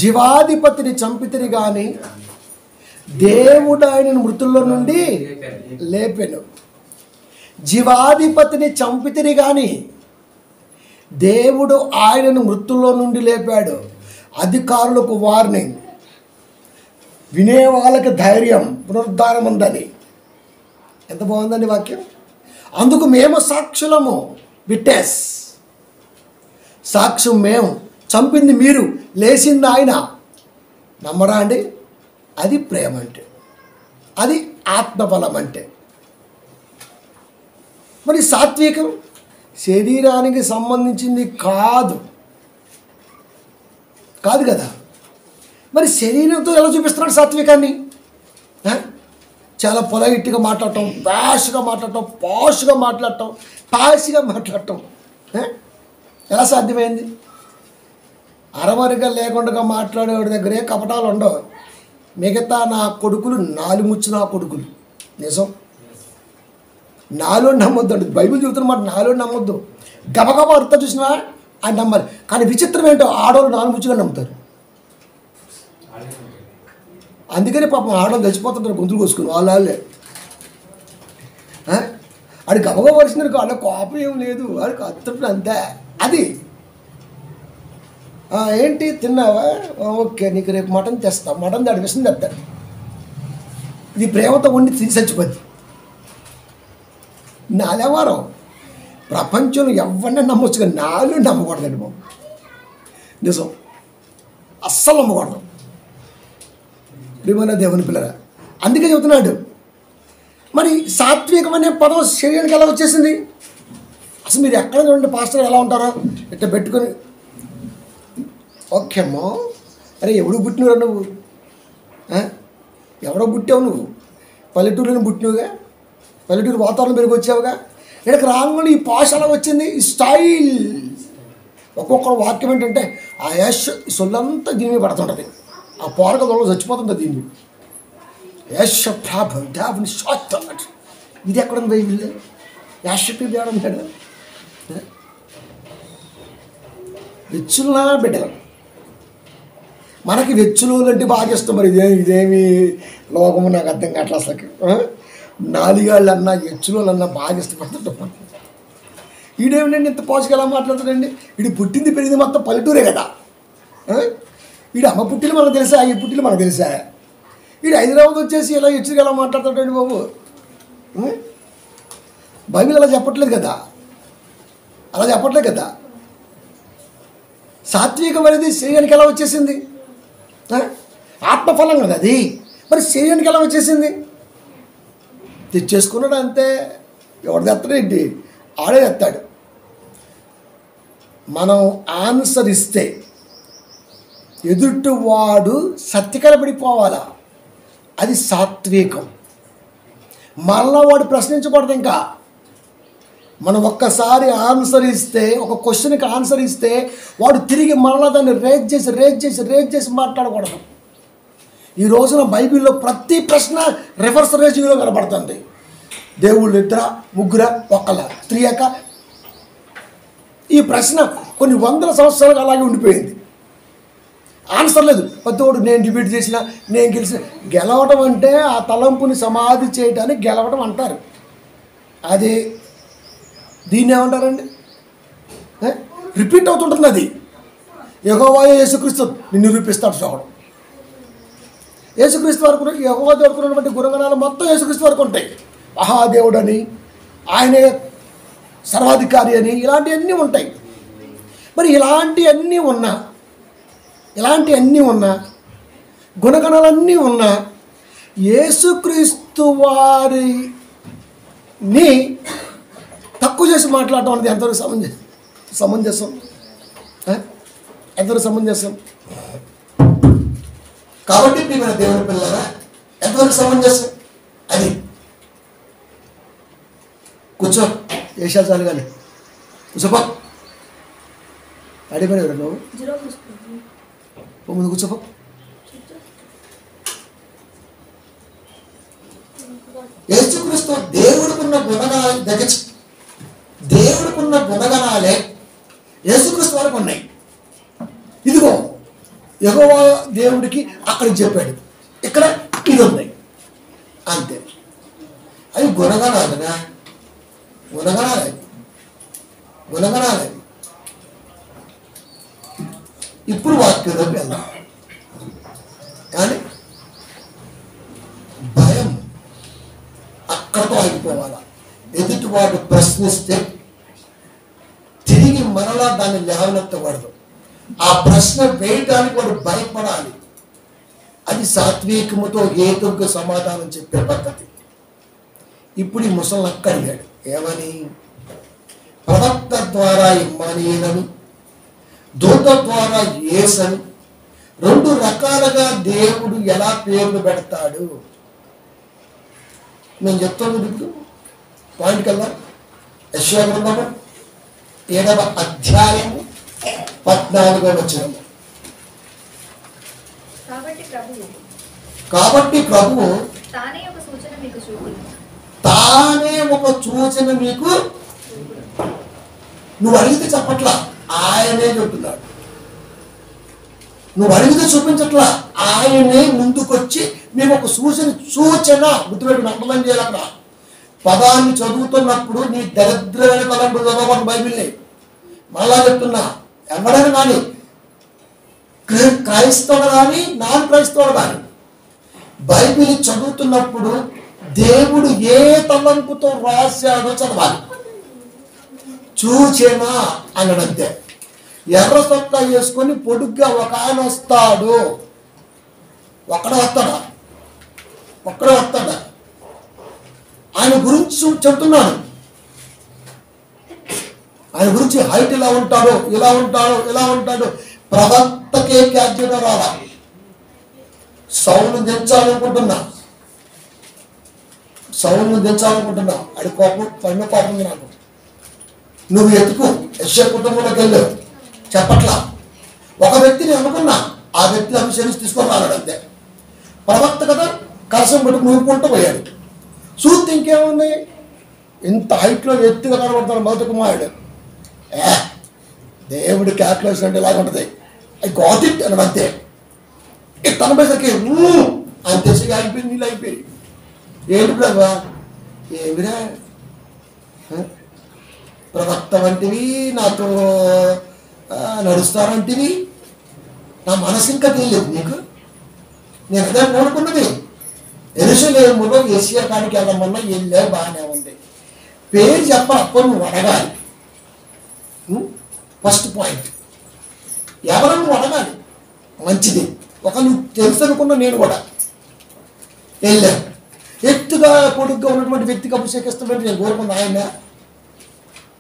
జీవాధిపతిని చంపితిరి గాని దేవుడు ఆయనను మృతుల్లో నుండి లేపెను. జీవాధిపతిని చంపితిరి గాని దేవుడు ఆయనను మృతుల్లో నుండి లేపాడు. అధికారులకు వార్నింగ్, వినే వాళ్ళకి ధైర్యం, పునరుద్ధానం ఉందని. ఎంత బాగుందండి వాక్యం. అందుకు మేము సాక్షులము, విట్నెస్, సాక్ష్యం మేము. చంపింది మీరు, లేచింది ఆయన. నమ్మరా అండి? అది ప్రేమ అంటే, అది ఆత్మబలం అంటే. మరి సాత్వికం శరీరానికి సంబంధించింది కాదు కదా. మరి శరీరంతో ఎలా చూపిస్తున్నాడు సాత్వికాన్ని? చాలా పొలైట్గా మాట్లాడటం, ర్యాష్గా మాట్లాడటం, పాష్గా మాట్లాడటం, పాసిగా మాట్లాడటం ఎలా సాధ్యమైంది? అరవరిగా లేకుండా మాట్లాడేవాడి దగ్గరే కపటాలు ఉండవు. మిగతా నా కొడుకులు 4 ముచ్చు నా కొడుకులు. నిజం, 4 నమ్మొద్దు అండి. బైబిల్ చెబుతున్నమాట, 4 నమ్మొద్దు. గబగబా అర్థం చూసినా ఆయన నమ్మాలి. కానీ విచిత్రం ఏంటో, ఆడవాళ్ళు 4 ముచ్చుగా నమ్ముతారు. అందుకని పాపం ఆడవాళ్ళు చచ్చిపోతుంటారు గొంతులు కోసుకుని వాళ్ళే. ఆడు గబగబా వరిసినారు, వాళ్ళ కోపం ఏం లేదు, వాడికి అత్తప్పుడు అంతే. అది ఏంటి తిన్నావా, ఓకే నీకు రేపు మటన్ తెస్తా, మటన్ అడిగిస్తుంది తెస్తాడు. ఇది ప్రేమతో ఉండి తిని చచ్చిపోద్ది. నాలెవరం ప్రపంచంలో ఎవరిని నమ్మొచ్చు, కానీ 4 నమ్మకూడదండి బాబు. నిజం, అస్సలు నమ్మకూడదు. ప్రియమైన దేవుని పిల్లరా, అందుకే చెబుతున్నాడు. మరి సాత్వికం అనే పదం శరీరానికి ఎలా వచ్చేసింది? అసలు మీరు ఎక్కడ చూడండి, పాస్టర్ ఎలా ఉంటారో ఇట్లా పెట్టుకొని, ఓకే అమ్మో, అరే ఎవడు పుట్టినవురా నువ్వు? ఎవడో పుట్టావు నువ్వు? పల్లెటూరులో పుట్టినవుగా, పల్లెటూరు వాతావరణం పెరిగి వచ్చావుగా. ఇక్కడికి రాగానే ఈ పాష అలా వచ్చింది, ఈ స్టైల్. ఒక్కొక్కరు వాక్యం ఏంటంటే ఆ యశ్ సొల్లంతా దీని మీద పడుతుంటుంది, ఆ పోరకలో చచ్చిపోతుంది దీన్ని. యశ్ ప్రాభుని షాట్. ఇది ఎక్కడ ఉంది బైబిల్లో? యాషపి దేవుడు ఉంటాడు. వెచ్చులా బిడ్డలు మనకి వెచ్చులు అంటే బాగా ఇష్టం. మరి ఇదేమి లోకము నాకు అర్థం కావట్లేదు అసలుకి. 4 ఏళ్ళు అన్నా ఎచ్చులు అన్నా బాగా ఇష్టపడుతుంటాం. ఈడేమిటండి ఇంత పోషక ఎలా మాట్లాడుతాడండి? వీడు పుట్టింది పెరిగింది మొత్తం పల్లెటూరే కదా. వీడు అమ్మ పుట్టిలు మనకు తెలుసా, ఈ పుట్టిలు మనకు తెలుసా? వీడు హైదరాబాద్ వచ్చేసి ఇలా ఎచ్చుగా ఎలా మాట్లాడతాడండి బాబు? బైబిల్ అలా చెప్పట్లేదు కదా, అలా చెప్పట్లేదు కదా. సాత్వికం అనేది శరీరానికి ఎలా వచ్చేసింది? ఆత్మఫలం కదా అది. మరి శరీరానికి ఎలా వచ్చేసింది? తెచ్చేసుకున్నాడు అంతే. ఎవడు తెస్తాడేంటి? ఆడే తెస్తాడు. మనం ఆన్సర్ ఇస్తే ఎదుటివాడు సత్యకరపడిపోవాలా, అది సాత్వికం. మళ్ళా వాడు ప్రశ్నించకూడదు. ఇంకా మనం ఒక్కసారి ఆన్సర్ ఇస్తే, ఒక క్వశ్చన్కి ఆన్సర్ ఇస్తే వాడు తిరిగి మరలా దాన్ని రేజ్ చేసి మాట్లాడకూడదు. ఈ రోజున బైబిల్లో ప్రతి ప్రశ్న రివర్స్ రేజింగ్లో కనబడుతుంది. దేవుళ్ళు 2, 3, 1, 3 ఈ ప్రశ్న కొన్ని 100 సంవత్సరాలుగా అలాగే ఉండిపోయింది. ఆన్సర్ లేదు. పెద్దోడు నేను డిబేట్ చేసిన, నేను గెలిచిన. గెలవడం అంటే ఆ తలంపుని సమాధి చేయడానికి గెలవడం అంటారు. అదే దీన్ని ఏమంటారండి? రిపీట్ అవుతుంటుంది. అది యెహోవా యేసుక్రీస్తు నిన్ను నిరూపిస్తాడు చూడడం. యేసుక్రీస్తు వరకు యెహోవా దొరుకున్నటువంటి గుణగణాలు మొత్తం యేసుక్రీస్తు వరకు ఉంటాయి. మహాదేవుడు అని, ఆయనే సర్వాధికారి అని, ఇలాంటివన్నీ ఉంటాయి. మరి ఇలాంటివన్నీ ఉన్నా గుణగణాలన్నీ ఉన్నా యేసుక్రీస్తు వారిని తక్కువ చేసి మాట్లాడటం అనేది ఎంతవరకు సమంజసం ఎంతవరకు సమంజసం? కాబట్టి ప్రియమైన దేవుని పిల్లరా, ఎంతవరకు సమంజసం అది? కూర్చో, వేషాలు చాలు కానీ కూర్చోపో. అడిగిపోయాడు నువ్వు, ముందు కూర్చోపో. యేసుక్రీస్తు దేవుడికున్న గుణగణాలు దేవుడికున్న గుణగణాలే యేసుక్రీస్తు వారికి ఉన్నాయి. ఇదిగో యెహోవా దేవుడికి అక్కడ చెప్పాడు, ఇక్కడ ఇది ఉన్నాయి, అంతే. అవి గుణగణాలుగా గుణగణాలే. ఇప్పుడు వాక్యంలోకి వెళ్దాం. కానీ భయం అక్కడతో ఆగిపోవాలా. ఎదుటివాడు ప్రశ్నిస్తే తిరిగి మరలా దాన్ని లేవనెత్తకూడదు. ఆ ప్రశ్న వేయడానికి వాడు భయపడాలి. అది సాత్వికముతో హేతువుకు సమాధానం చెప్పే పద్ధతి. ఇప్పుడు ఈ ముసలి అక్క అడిగాడు, ఏమని? ప్రవక్త ద్వారా ఇమ్మానుయేలని, దూత ద్వారా యేసని, రెండు రకాలుగా దేవుడు ఎలా పేర్లు పెడతాడు? నేను చెప్తాను. ఇప్పుడు పాయింట్కి వెళ్దాం. యెషయా గ్రంథము 7వ అధ్యాయము 14వ వచనము. కాబట్టి ప్రభువు తానే ఒక సూచన మీకు, నువ్వు అడిగితే చెప్పట్లా, ఆయనే చెప్తున్నాడు. నువ్వు అడిగితే చూపించట్లా, ఆయనే ముందుకొచ్చి మేము ఒక సూచన గుర్తుపెట్టి అండర్లైన్ చేయాలి. అక్కడ పదాన్ని చదువుతున్నప్పుడు నీ దరిద్రమైన తలంపు చదవకుండా బైబిల్ని మళ్ళా చెప్తున్నా. ఎవరైనా కానీ, క్రైస్తవుడు కానీ నాన్ క్రైస్తవుడు కానీ, బైబిల్ చదువుతున్నప్పుడు దేవుడు ఏ తలంపుతో రాశాడో చదవాలి. చూచేనా అన్నాడంతే. ఎర్ర చొక్కా వేసుకొని పొడుగ్గా ఒక ఆయన వస్తాడు. ఒక్కడే వస్తాడా? ఆయన గురించి చెప్తున్నాను. ఆయన గురించి హైట్ ఇలా ఉంటాడు, ఇలా ఉంటాడు. ప్రవక్తకే క్యాప్చర్ రాలా. సౌలును దించాలనుకుంటున్నా. అది కోపం ఉంది నాకు. నువ్వు ఎత్తుకు యెషయా కుటుంబంలోకి వెళ్ళావు, చెప్పట్లా. ఒక వ్యక్తిని అనుకున్నా, ఆ వ్యక్తిని అనుసరించి తీసుకొని రాలేడు అంతే. ప్రవక్త కదా, కలసం పెట్టుకు నూరుకుంటూ పోయాడు. చూస్తే ఇంకేముంది, ఇంత హైట్లో ఎత్తుగా కనబడతాడు మొదటి కుమారుడు. దేవుడి క్యాల్కులేషన్ అంటే ఇలాగ ఉంటుంది. ఐ గాట్ ఇట్ అని అంతే. తనపేసరికి అని తెలిసి అయిపోయింది, నీళ్ళు అయిపోయి. ఏంటి ప్రభా? ఏమిరా ప్రవక్త వంటివి, నాతో నడుస్తారంటివి. నా మనసు ఇంకా తెలియలేదు నీకు. నేను అదే కోరుకున్నది. యెరూషలేములో యేసయ్య కాడికి వెళ్ళమన్నా వెళ్ళే బాగానే ఉంది. పేరు చెప్పాలి, అప్పుడు నువ్వు అడగాలి. ఫస్ట్ పాయింట్, ఎవరు నువ్వు అడగాలి. మంచిది. ఒక నువ్వు తెలుసు అనుకున్నా. నేను కూడా వెళ్ళాను. ఎత్తుగా పొడుగ్గా ఉన్నటువంటి వ్యక్తికి అభిషేకిస్తామంటే నేను కోరుకున్నా. ఆయన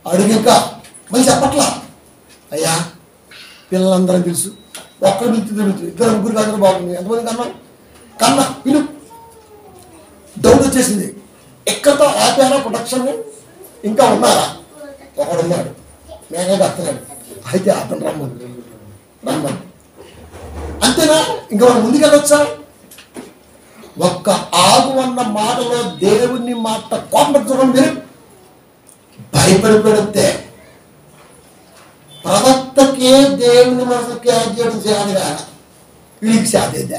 అడుగుగా మళ్ళీ చెప్పట్లా. అయ్యా పిల్లలందరం తెలుసు, ఒక్కరు పిలుచు, ఇద్దరు ముగ్గురు అందరూ బాగుంది. ఎంతమంది కన్నా పిలు. డౌట్ వచ్చేసింది. ఎక్కడితో ఆపారా ప్రొడక్షన్? ఇంకా ఉన్నారా? ఒకడున్నాడు, మేఘగా వస్తున్నాడు. అయితే అతను రమ్మని అంతేనా? ఇంకా మనం ముందుకెళ్ళొచ్చా? ఒక్క ఆగు అన్న మాటలో దేవుని మాట కోపం చూడండి. మీరు భయపడిపోతే ప్రవక్తకే దేవుని మనసు చేయడం చేయాలిగా, వీడికి సాధ్యత.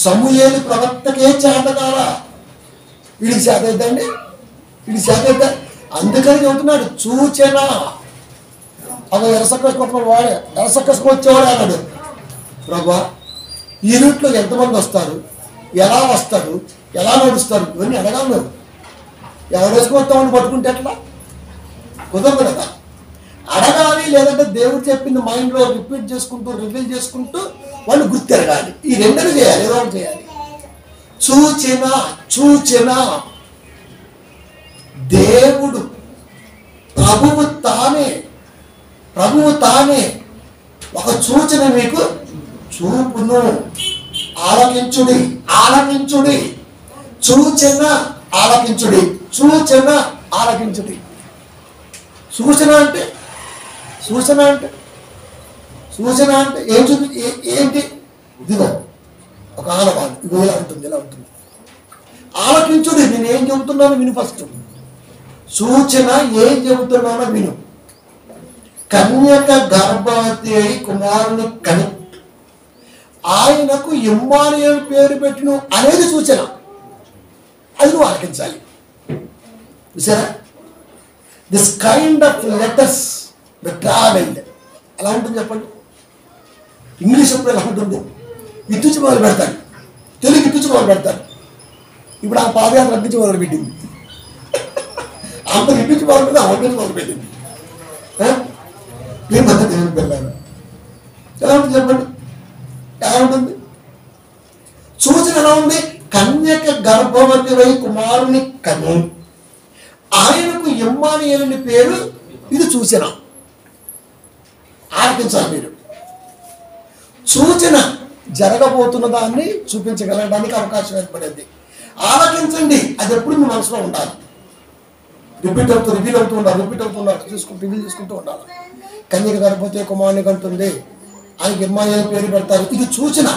సమూయేలు ప్రవక్తకే చేతగాల, వీడికి సాధ్యతండి, వీడికి సాధ్యత. అందుకని చెబుతున్నాడు సూచన. అదో ఎరసక్కసుకుంటున్నాడు, వాడే ఎరసక్కసుకు వచ్చేవాడే అన్నాడు. ప్రభా ఈ రూట్లో ఎంతమంది వస్తారు, ఎలా వస్తారు, ఎలా నడుస్తారు, ఇవన్నీ అడగాలి. నువ్వు ఎవరు వేసుకొస్తామని పట్టుకుంటే ఎట్లా? కుదరదు కదా. అడగాలి. లేదంటే దేవుడు చెప్పింది మైండ్లో రిపీట్ చేసుకుంటూ రివీల్ చేసుకుంటూ వాళ్ళు గుర్తెరగాలి. ఈ రెండని చేయాలి, ఏదో ఒకటి చేయాలి. సూచన దేవుడు ప్రభువు తానే ఒక సూచన మీకు చూపును. ఆలకించుడి సూచన ఆలకించుడి. సూచన అంటే ఏంటి? ఇదిగో ఒక ఆనవాళ్ళు, ఇదిగో ఇలా ఉంటుంది. ఆలకించుడి, నేను ఏం చెబుతున్నానో విను. ఫస్ట్ సూచన ఏం చెబుతున్నానో విను. కన్యక గర్భవతి అయి కుమారుని కని ఆయనకు ఇమ్మానుయేలు పేరు పెట్టును అనేది సూచన. అది నువ్వు ఆలకించాలి. చూసారా? This kind of letters travelled ఎలా ఉంటుంది చెప్పండి? ఇంగ్లీష్ అప్పుడు ఎలా ఉంటుంది? ఇత్తుచి మొదలు పెడతాడు, తెలుగు ఇత్తుచి మొదలు పెడతాడు. ఇప్పుడు ఆ పాదయాత్ర అగ్గించి మొదలు పెట్టింది. అంత ఇప్పించి మొదలు పెడితే అవ్వగించి మొదలు పెట్టింది. ఏమన్నా దేవుని పిల్లలు ఎలా ఉంటుంది చెప్పండి? ఎలా ఉంటుంది? సూచన ఎలా ఉంది? కన్యక గర్భవతి వై కుమారుని కని ఆయనకు ఇమ్మానుయేలు పేరు. ఇది సూచన. ఆలకించాలి మీరు. సూచన జరగబోతున్న దాన్ని చూపించగలడానికి అవకాశం ఏర్పడింది. ఆలకించండి, అది ఎప్పుడు మీ మనసులో ఉండాలి. రిపీట్ అవుతూ ఉండాలి, రివీల్ చేసుకుంటూ ఉండాలి. కన్యక గర్భవతి కుమారుని కంటుంది, ఆయనకి ఇమ్మానుయేలు పేరు పెడతారు. ఇది సూచన.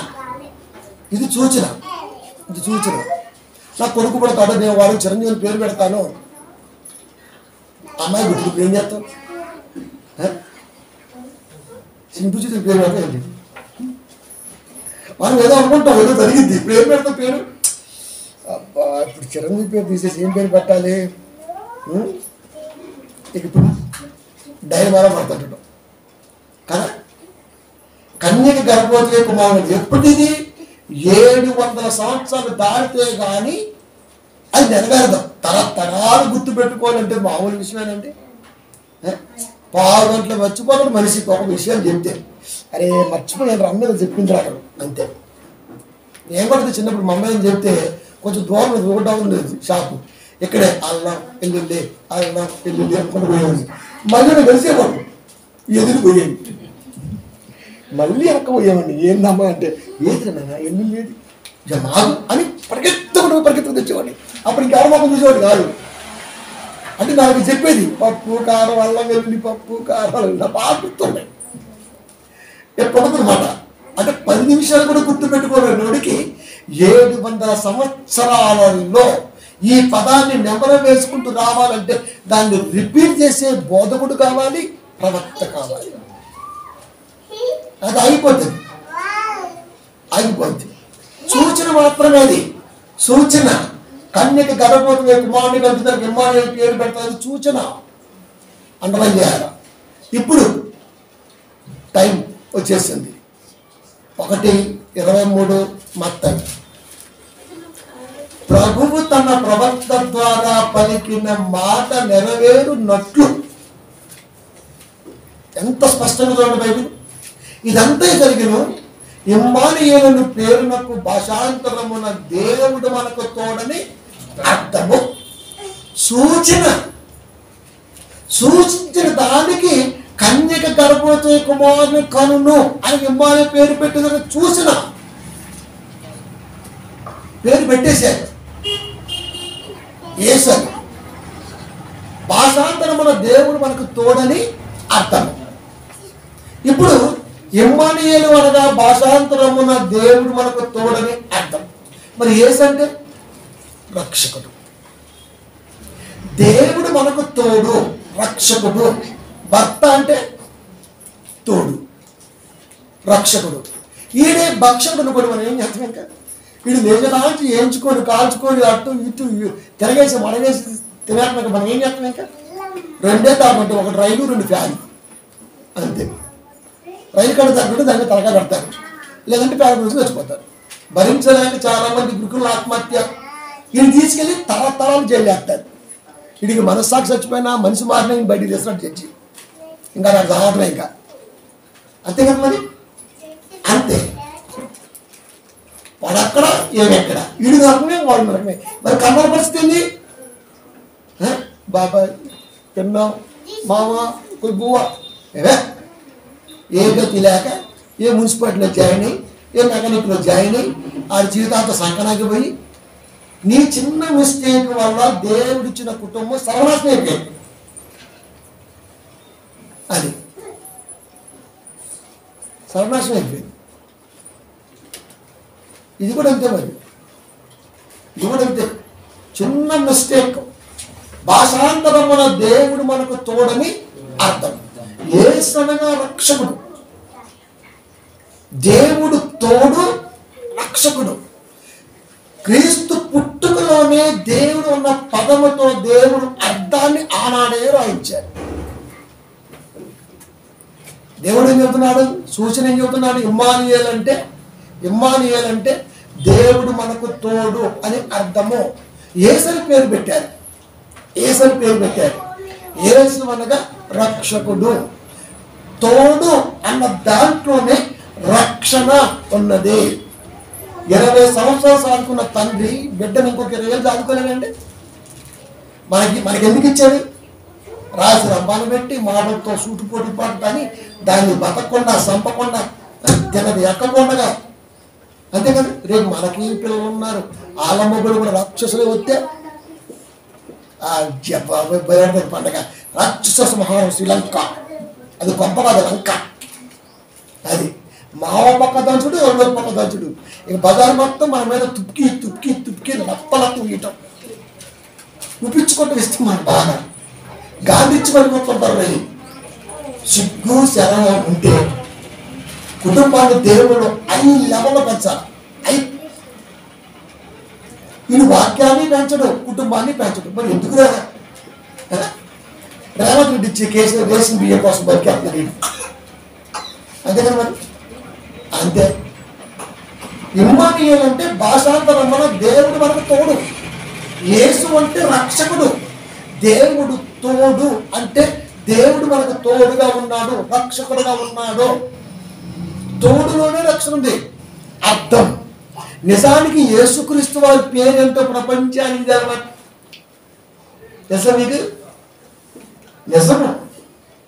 నా కొడుకు పడతాడు, నేను వాడికి చిరంజీవి పేరు పెడతాను. అమ్మాయి గుర్తు ఏం చేస్తాం? సింపు చూసి పేరు పెడతాండి. మనం ఏదో అనుకుంటాం, ఏదో జరిగింది, ఇప్పుడు ఏం పెడతాం పేరు? అబ్బా, ఇప్పుడు చిరంజీవి పేరు తీసేసి ఏం పేరు పెట్టాలి? ఇప్పుడు డైమారా పడుతుంటాం కదా. కన్యక గర్భవతి కుమారుడు ఎప్పటిది? 700 సంవత్సరాలు దాటితే కానీ అది నెరవేరదు. తరతరాలు గుర్తు పెట్టుకోవాలంటే మామూలు విషయమేనండి. 6 గంటలు మర్చిపోతాడు మనిషికి ఒక విషయం చెప్తే, అరే మర్చిపోయాను అమ్మ చెప్పింది రాడు అంతే. నేను కూడా చిన్నప్పుడు మా అమ్మాయిని చెప్తే కొంచెం దూరం రోడ్డు ఉండేది షాపు, ఇక్కడే అల్లం ఎల్లుల్లి అనుకుంటూ పోయేది. మళ్ళీ నేను కలిసేవాడు, ఎదురు పోయేది, మళ్ళీ అక్క పోయామండి. ఏందమ్మా అంటే ఏదినా ఎల్లుల్లి ఏది మాకు అని పరిగెత్తుకు తెచ్చేవాడిని. అప్పుడు ఇంకెవరి మొక్కం చూసేవాడు కాదు. అంటే నాకు చెప్పేది పప్పు కారం అల్లం వెల్లుల్లి పప్పు కారం నా బాగా గుర్తున్నాయి ఎప్పుడన్నమాట. అంటే 10 నిమిషాలు కూడా గుర్తు పెట్టుకోలేనోడికి 700 సంవత్సరాలలో ఈ పదాన్ని నెమరు వేసుకుంటూ రావాలంటే దాన్ని రిపీట్ చేసే బోధకుడు కావాలి, ప్రవక్త కావాలి. అది అయిపోతుంది. సూచన మాత్రమే అది. సూచన కన్యక గర్భవతి కుమారుని కంటున్నారు, ఇమ్మానుయేలు పేరు పెడతారు. సూచన అండర్లైన్ చేయాలి. ఇప్పుడు టైం వచ్చేసింది. 1:23 మత్తయి. ప్రభువు తన ప్రవక్త ద్వారా పలికిన మాట నెరవేరునట్లు. ఎంత స్పష్టంగా చూడండి బైబిల్. ఇదంతా జరిగిన ఇమ్మానుయేలు పేరునకు భాషాంతరమున దేవుడు మనకు తోడని అర్థము. సూచించిన దానికి కన్యక గర్భవతి కుమారుని కనును అని ఇమ్మానుయేలు పేరు పెట్టిన చూసిన పేరు పెట్టేశారు. ఏసని భాషాంతరమున దేవుడు మనకు తోడని అర్థం. ఇప్పుడు ఇమ్మానుయేలు అనగా భాషాంతరమున దేవుడు మనకు తోడని అర్థం. మరి యేసు అంటే రక్షకుడు. దేవుడు మనకు తోడు, రక్షకుడు. భర్త అంటే తోడు, రక్షకుడు. ఈడే భక్షకుడు కూడా మనం ఏం చేస్తాం? ఇంకా వీడు నిజనాచి వేయించుకొని కాల్చుకొని అటు ఇటు తిరగేసి మనగేసి తినక మనం ఏం చేస్తాం? ఇంకా 2 తాగంటే, 1 రైలు 2 ఫ్యాన్లు అంతే. రైలు కట్ట తగ్గట్టు దాన్ని తలగా పెడతారు, లేదంటే పేద రోజులు చచ్చిపోతారు. భరించడానికి చాలా మంది గురుకుల ఆత్మహత్య. వీడిని తీసుకెళ్ళి తరతరాలు జైలు వేస్తారు. వీడికి మనస్సాక్షి చచ్చిపోయినా మనిషి మారిన బయటికి తీసినట్టు చచ్చి ఇంకా నాకు సమాధానం ఇంకా అంతే కదా. మరి అంతే ఏమెక్కడ వీడు నరకమే వాడు నరకమే. మరి కన్నడ పరిస్థితి ఏంది? బాబాయ్ తిన్నాం మామ బువ్వ ఏవే ఏ గతి లేక ఏ మున్సిపాలిటీలో జాయిన్ అయ్యి ఏ మెకానిక్లో జాయిన్ అయ్యి ఆ జీవితాంతో సంకనాకి పోయి నీ చిన్న మిస్టేక్ వల్ల దేవుడిచ్చిన కుటుంబం సర్వనాశనం అయిపోయింది. అది సర్వనాశనం అయిపోయింది. ఇది కూడా అంతే. మరి ఇది కూడా అంతే. చిన్న మిస్టేక్. భాషాంతరమున దేవుడు మనకు తోడని అర్థం. యేసు అనగా రక్షకుడు. దేవుడు తోడు, రక్షకుడు. క్రీస్తు పుట్టుకలోనే దేవుడు ఉన్న పదముతో దేవుడు అర్థాన్ని ఆనాడే రాయించాడు. దేవుడు ఏం చెబుతున్నాడు? సూచన ఏం చెబుతున్నాడు? ఇమ్మానుయేల్ అంటే దేవుడు మనకు తోడు అని అర్థము. యేసని పేరు పెట్టారు. యేసు అనగా రక్షకుడు. తోడు అన్న దాంట్లోనే రక్షణ ఉన్నది. 20 సంవత్సరాలు సాదుకున్న తండ్రి బిడ్డను ఇంకొక 20 ఏళ్ళు సాదుకోలేదండి. మనకి ఎందుకు ఇచ్చాడు? రాసి రంపాలు పెట్టి మాటలతో సూటుపోటు పడతాని దాన్ని బతకకుండా చంపకుండా తినది ఎక్కకుండా అంతే కదా. రేపు మనకి పిల్లలు ఉన్నారు, వాళ్ళ మొగ్గులు కూడా రాక్షసులే వస్తే పండగ రాక్షస సంహారం శ్రీలంక. అది గొప్ప కాదు లంక. అది మావ పక్క దంచుడు, రెండో పక్క దంచుడు. ఇక బజార్ మొత్తం మన మీద తుప్కి రప్పలత్తు గీయటం ఉప్పించుకుంటూ ఇస్తాం. మన బాగా గాంధించి పడిపోతుంటారు. వెళ్ళి సిగ్గు శరణ ఉంటే కుటుంబాన్ని దేవుడు 5 లెవెల్లో పెంచాలి. వీడు వాక్యాన్ని పెంచడు, కుటుంబాన్ని పెంచడు. మరి ఎందుకు రేవంత్ రెడ్డి ఇచ్చే కేసు రేషన్ బియ్యం కోసం బతికేస్తున్నాడు. అంతేకాదు మరి అంతే. ఇమ్మానుయేల్ అంటే భాషాంతరం మన దేవుడు మనకు తోడు. యేసు అంటే రక్షకుడు. దేవుడు తోడు అంటే దేవుడు మనకు తోడుగా ఉన్నాడు, రక్షకుడుగా ఉన్నాడు. తోడులోనే రక్షణ ఉంది. అర్థం. నిజానికి యేసుక్రీస్తు వారి పేరేంటో ప్రపంచానికి తెలవాలి. నిజం ఇది నిజము.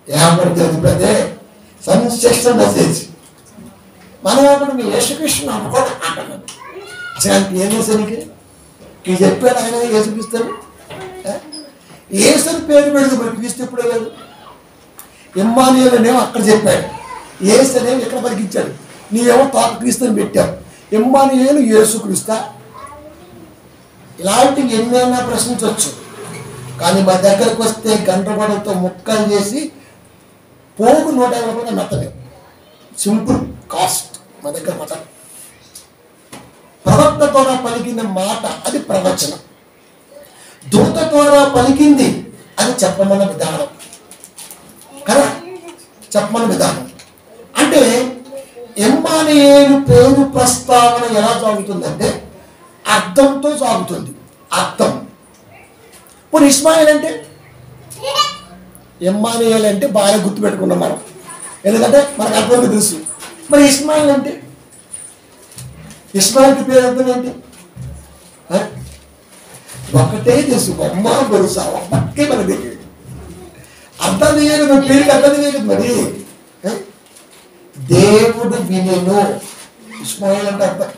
ఏమంటే సంశేషం మెసేజ్. మనం అప్పుడు మీ యేసుకృష్ణ అనుకోవడం అంటున్నాను. ఏం చేశానికి ఈ చెప్పాడు ఆయన యేసుక్రీస్తాను. యేసుని పేరు పెడదు మరి క్రీస్తు ఎప్పుడే లేదు. ఇమ్మానుయేల్ అనేమో అక్కడ చెప్పాడు, యేసు అనేవి ఇక్కడ పలికించాడు. నీవేమో తాత క్రీస్తుని పెట్టావు. ఇమ్మానుయేలు యేసుక్రీస్తా? ఇలాంటివి ఎన్నైనా ప్రశ్నించవచ్చు. కానీ మా దగ్గరకు వస్తే గండ్రగొడలతో ముక్కలు చేసి పోగు 150 రూపాయలు మెత్తలేదు. సింపుల్ కాస్ట్ మా దగ్గర మాట. ప్రవక్త ద్వారా పలికిన మాట అది ప్రవచనం. దూత ద్వారా పలికింది అది చెప్పమన్న విధానం కదా. చెప్పమన్న విధానం అంటే ఇమ్మానుయేలు పేరు ప్రస్తావన ఎలా సాగుతుందంటే అర్థంతో సాగుతుంది. అర్థం. ఇప్పుడు ఇస్మాయిల్ అంటే ఇమ్మానుయేల్ అంటే బాగా గుర్తుపెట్టుకున్నాం మనం, ఎందుకంటే మనకు అర్థం తెలుసు. మరి ఇస్మాయిల్ అంటే ఇస్మాయిల్కి పేరు అర్థం ఏంటి? ఒకటే తెలుసు, బొమ్మ బొరుసా ఒక్కటే మన దగ్గర అర్థం చేయదు. మన పేరుకి అర్థం చేయదు. మరి దేవుడు వినును. ఇస్మాయిల్ అంటే అర్థం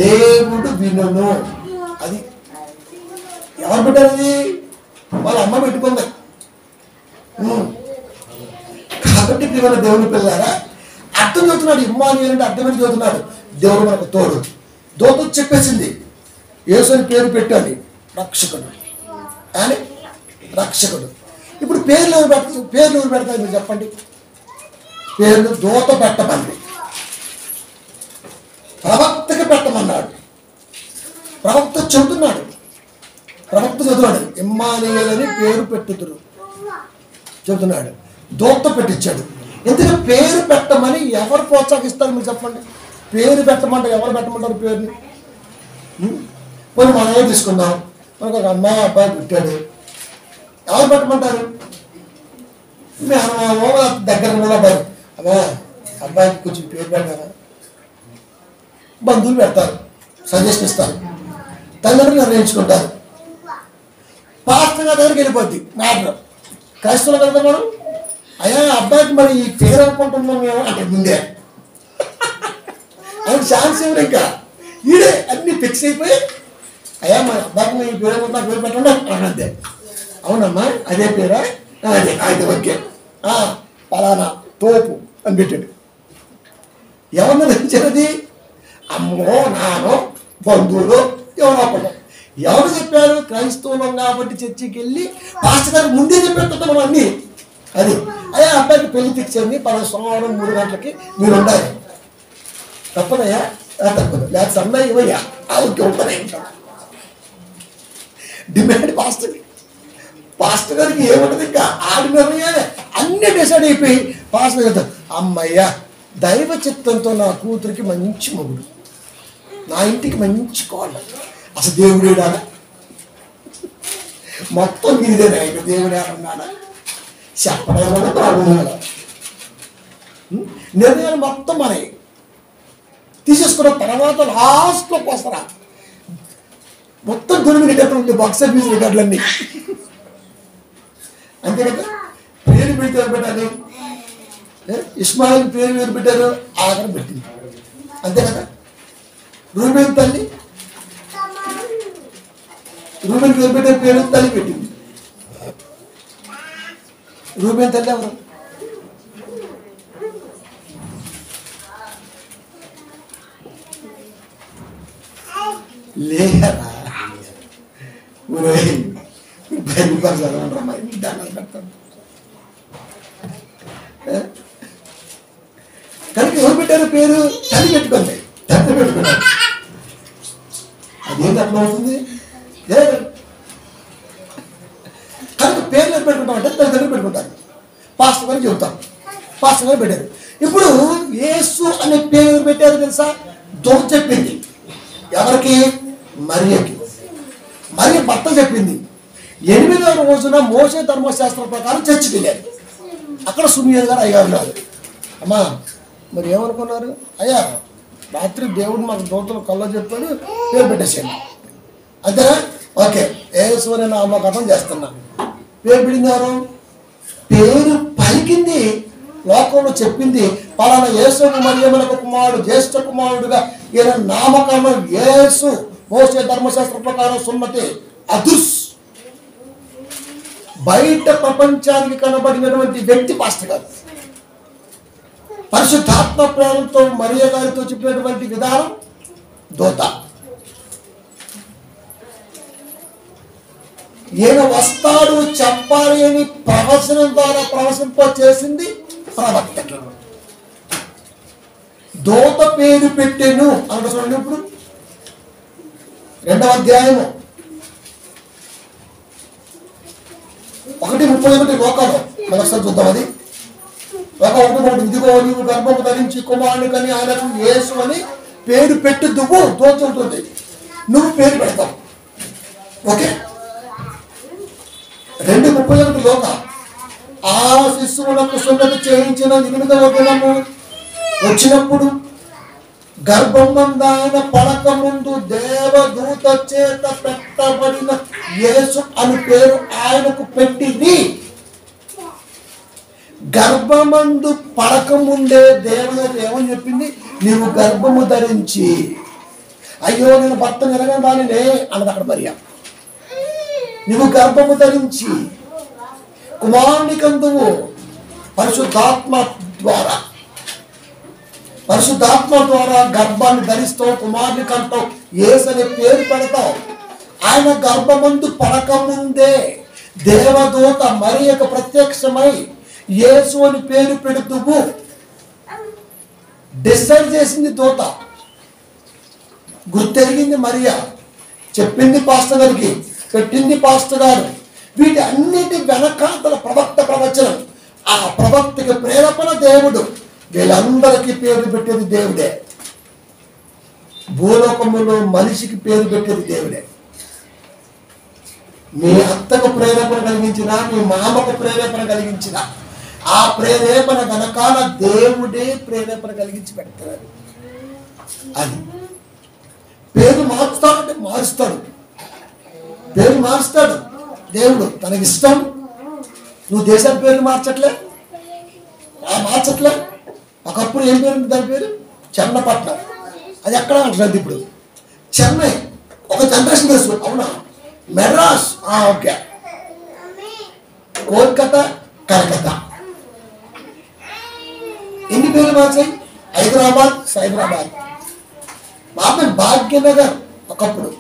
దేవుడు వినును. అది ఎవరు పెట్టారు? అది వాళ్ళ అమ్మ పెట్టుకుంది. కాబట్టి మన దేవుని పిల్లారా అర్థం చదువుతున్నాడు. ఇమ్మానుయేల్ అంటే అర్థం ఏంటి చదువుతున్నాడు? దేవుడు మనకు తోడు. దోత చెప్పేసింది యేసు అని పేరు పెట్టాలి, రక్షకుడు అని. రక్షకుడు. ఇప్పుడు పేర్లు ఎవరు పెడతారు మీరు చెప్పండి? పేర్లు దోత పెట్టమంది, ప్రవక్తకి పెట్టమన్నాడు. ప్రవక్త చదువుతున్నాడు. ఇమ్మానుయేల్ అని పేరు పెట్టుదురు చెబుతున్నాడు. దోత పెట్టించాడు. ఎందుకంటే పేరు పెట్టమని ఎవరు ప్రోత్సహిస్తారు మీరు చెప్పండి? పేరు పెట్టమంటారు, ఎవరు పెట్టమంటారు పేరుని? పోనీ మనమే తీసుకుందాం. మనకు ఒక అమ్మాయి అబ్బాయి పుట్టాడు, ఎవరు పెట్టమంటారు? దగ్గర అబ్బా అబ్బాయికి కొంచెం పేరు పెట్టారా? బంధువులు పెడతారు, సజెషన్ ఇస్తారు, తల్లిదండ్రులు నిర్ణయించుకుంటారు. పాస్టర్ గారి దగ్గరికి వెళ్ళిపోద్ది మ్యాటర్. క్రైస్తవులు కదా మనం, అయ్యా అబ్బాయికి మరి ఈ పేరు అనుకుంటున్నాం మేము అంటే ముందే అది ఛాన్స్ ఇవ్వరు. ఇంకా ఈడే అన్ని ఫిక్స్ అయిపోయి అయ్యా మరి అబ్బాయికి ఈ పేరు అనుకుంటున్నా, పేరు పెట్టండి అంతే. అవునమ్మా అదే పేరా, అదే అయితే ఓకే, పలానా తోపు అని పెట్టాడు. ఎవరిని నచ్చేది? అమ్మో నానో బంధువులు ఎవరో ఒకరు. ఎవరు చెప్పారు? క్రైస్తవులం కాబట్టి చర్చికి వెళ్ళి పాస్టర్ గారు ముందే చెప్పేస్తుంటాం మనం అన్నీ. అది అయ్యా అబ్బాయికి పెళ్లి ఫిక్స్ అయింది, పలానా సోమవారం 3 గంటలకి మీరు ఉండాలి. తప్పదయ్యా, తప్పదు, లేకపోతే సన్నయ్య ఇవ్వయ్యా ఓకే ఉంటుందే. డిమాండ్ పాస్టర్ గారికి ఏముంటుంది? ఇంకా ఆడి నిర్ణయాలే అన్నీ డిసైడ్ అయిపోయి పాస్టర్ గారు అమ్మయ్యా దైవ చిత్తంతో నా కూతురికి మంచి మొగుడు, నా ఇంటికి మంచి కోళ్ళ, అసలు దేవుడేడా మొత్తం మీదేనా? ఇక దేవుడేమన్నాడా చెప్పడం బాగున్నాడా? నిర్ణయాలు మొత్తం మనవి తీసేసుకున్న తర్వాత లాస్ట్లోకి వస్తారా మొత్తం దొరికినటువంటి బాక్స్ ఆఫీస్ రికార్డులన్నీ. అంతే కదా, పేరు పెడితే పెట్టాలి. ఇస్మాయిల్ పేరు ఎవరు పెట్టారు? ఆఖరి పెట్టింది. అంతే కదా. రూబేన్ తల్లి, రూబేన్ పేరు పెట్టే పేరు తల్లి పెట్టింది. రూబేన్ తల్లి ఎవరు? లేరా కనుక ఎవరు పెట్టారు పేరు? తల్లి పెట్టుకోండి, తండ్రి పెట్టుకున్నారు. అదేంటి అట్లా అవుతుంది? కనుక పేర్లు ఎవరు పెట్టుకుంటామంటే తల్లిదండ్రులు పెట్టుకుంటారు. పాస్టర్ గారు చెబుతాం, పాస్టర్ గారు పెట్టారు. ఇప్పుడు యేసు అనే పేరు పెట్టారు తెలుసా? దోత చెప్పింది. ఎవరికి? మరియకి. మరియ భర్త చెప్పింది. 8వ రోజున మోషే ధర్మశాస్త్రం ప్రకారం చర్చికి వెళ్ళారు. అక్కడ సునియర్ గారు అయ్యారు ఉన్నారు. అమ్మా మరి ఏమనుకున్నారు? అయ్యా రాత్రి దేవుడు మాకు దోతలు కల్లో చెప్పాడు, పేరు పెట్టేసాను అంతేనా? ఓకే యేసు అనే నామకరణం చేస్తున్నా. పేరు పెట్టిందారు, పేరు పలికింది, లోకంలో చెప్పింది పలానా యేసు మరియమ్మలకు కుమారుడు, జ్యేష్ఠ కుమారుడుగా ఈయన నామకరణం యేసు, మోషే ధర్మశాస్త్ర ప్రకారం సున్నతి అదుర్స్. బయట ప్రపంచానికి కనబడినటువంటి వ్యక్తి పాస్టర్ గారు. పరిశుద్ధాత్మ ప్రేరణతో మరియ గారితో చెప్పినటువంటి విధానం దోత. ఈయన వస్తాడు చెప్పాలి అని ప్రవచనం ద్వారా ప్రవశింప చేసింది ప్రవక్తకి. దోత పేరు పెట్టెను అంటే చూడండి. ఇప్పుడు 2వ అధ్యాయము 1:31 లోకాలు మనసారి చూద్దాం. అది ఒక 1:1 ఇదిగో నీవు గర్భము ధరించి కుమారుని కని ఆయనకు యేసు అని పేరు పెట్టుదువు. దోత ఉంటుంది, నువ్వు పేరు పెడతావు. ఓకే 2:31 లోక ఆ శిశువులకు సున్నతి చేయించిన 8వ దినము వచ్చినప్పుడు గర్భమందాయన పడక ముందు దేవదూత చేత పెట్టబడిన యేసు అని పేరు ఆయనకు పెట్టింది. గర్భమందు పడక ముందే దేవదూత ఏమని చెప్పింది? నీవు గర్భము ధరించి, అయ్యో నేను భర్త నిరగడానిలే అన్నది అక్కడ మరియ. నీవు గర్భము ధరించి కుమారుని కందువు, పరిశుద్ధాత్మ ద్వారా గర్భాన్ని ధరిస్తావు, కుమారుని కంటావు, యేసు అనే పేరు పెడతావు. ఆయన గర్భమందు పడకముందే దేవదూత మరియకు ప్రత్యక్షమై యేసు అని పేరు పెడుతువు డిసైడ్ చేసింది దూత. గుర్తెరిగింది మరియ, చెప్పింది పాస్టర్ గారికి, పెట్టింది పాస్టర్ గారు. వీటి అన్నిటి వెనకాతల ప్రవక్త ప్రవచనం, ఆ ప్రవక్తకి ప్రేరేపణ దేవుడు. వీళ్ళందరికీ పేరు పెట్టేది దేవుడే. భూలోకములో మనిషికి పేరు పెట్టేది దేవుడే. మీ అత్తకు ప్రేరేపణ కలిగించిన, మీ మామకు ప్రేరేపణ కలిగించిన, ఆ ప్రేరేపణ వెనకాల దేవుడే ప్రేరేపణ కలిగించి పెడతారు. అది పేరు మార్చుతాడంటే మారుస్తాడు, పేరు మారుస్తాడు దేవుడు తనకిష్టం. నువ్వు దేశం పేరు మార్చట్లే, మార్చట్లే. ఒకప్పుడు ఏం పేరు దాని పేరు చెన్నపట్నం, అది ఎక్కడ అంటున్నది ఇప్పుడు చెన్నై, ఒక జనరేషన్ తెలుసు అవునా, మెడ్రాస్ ఓకే, కోల్కతా, కలకత్తా. ఎన్ని పేర్లు మార్చాయి? హైదరాబాద్, సైబరాబాద్, బాబా భాగ్యనగర్. ఒకప్పుడు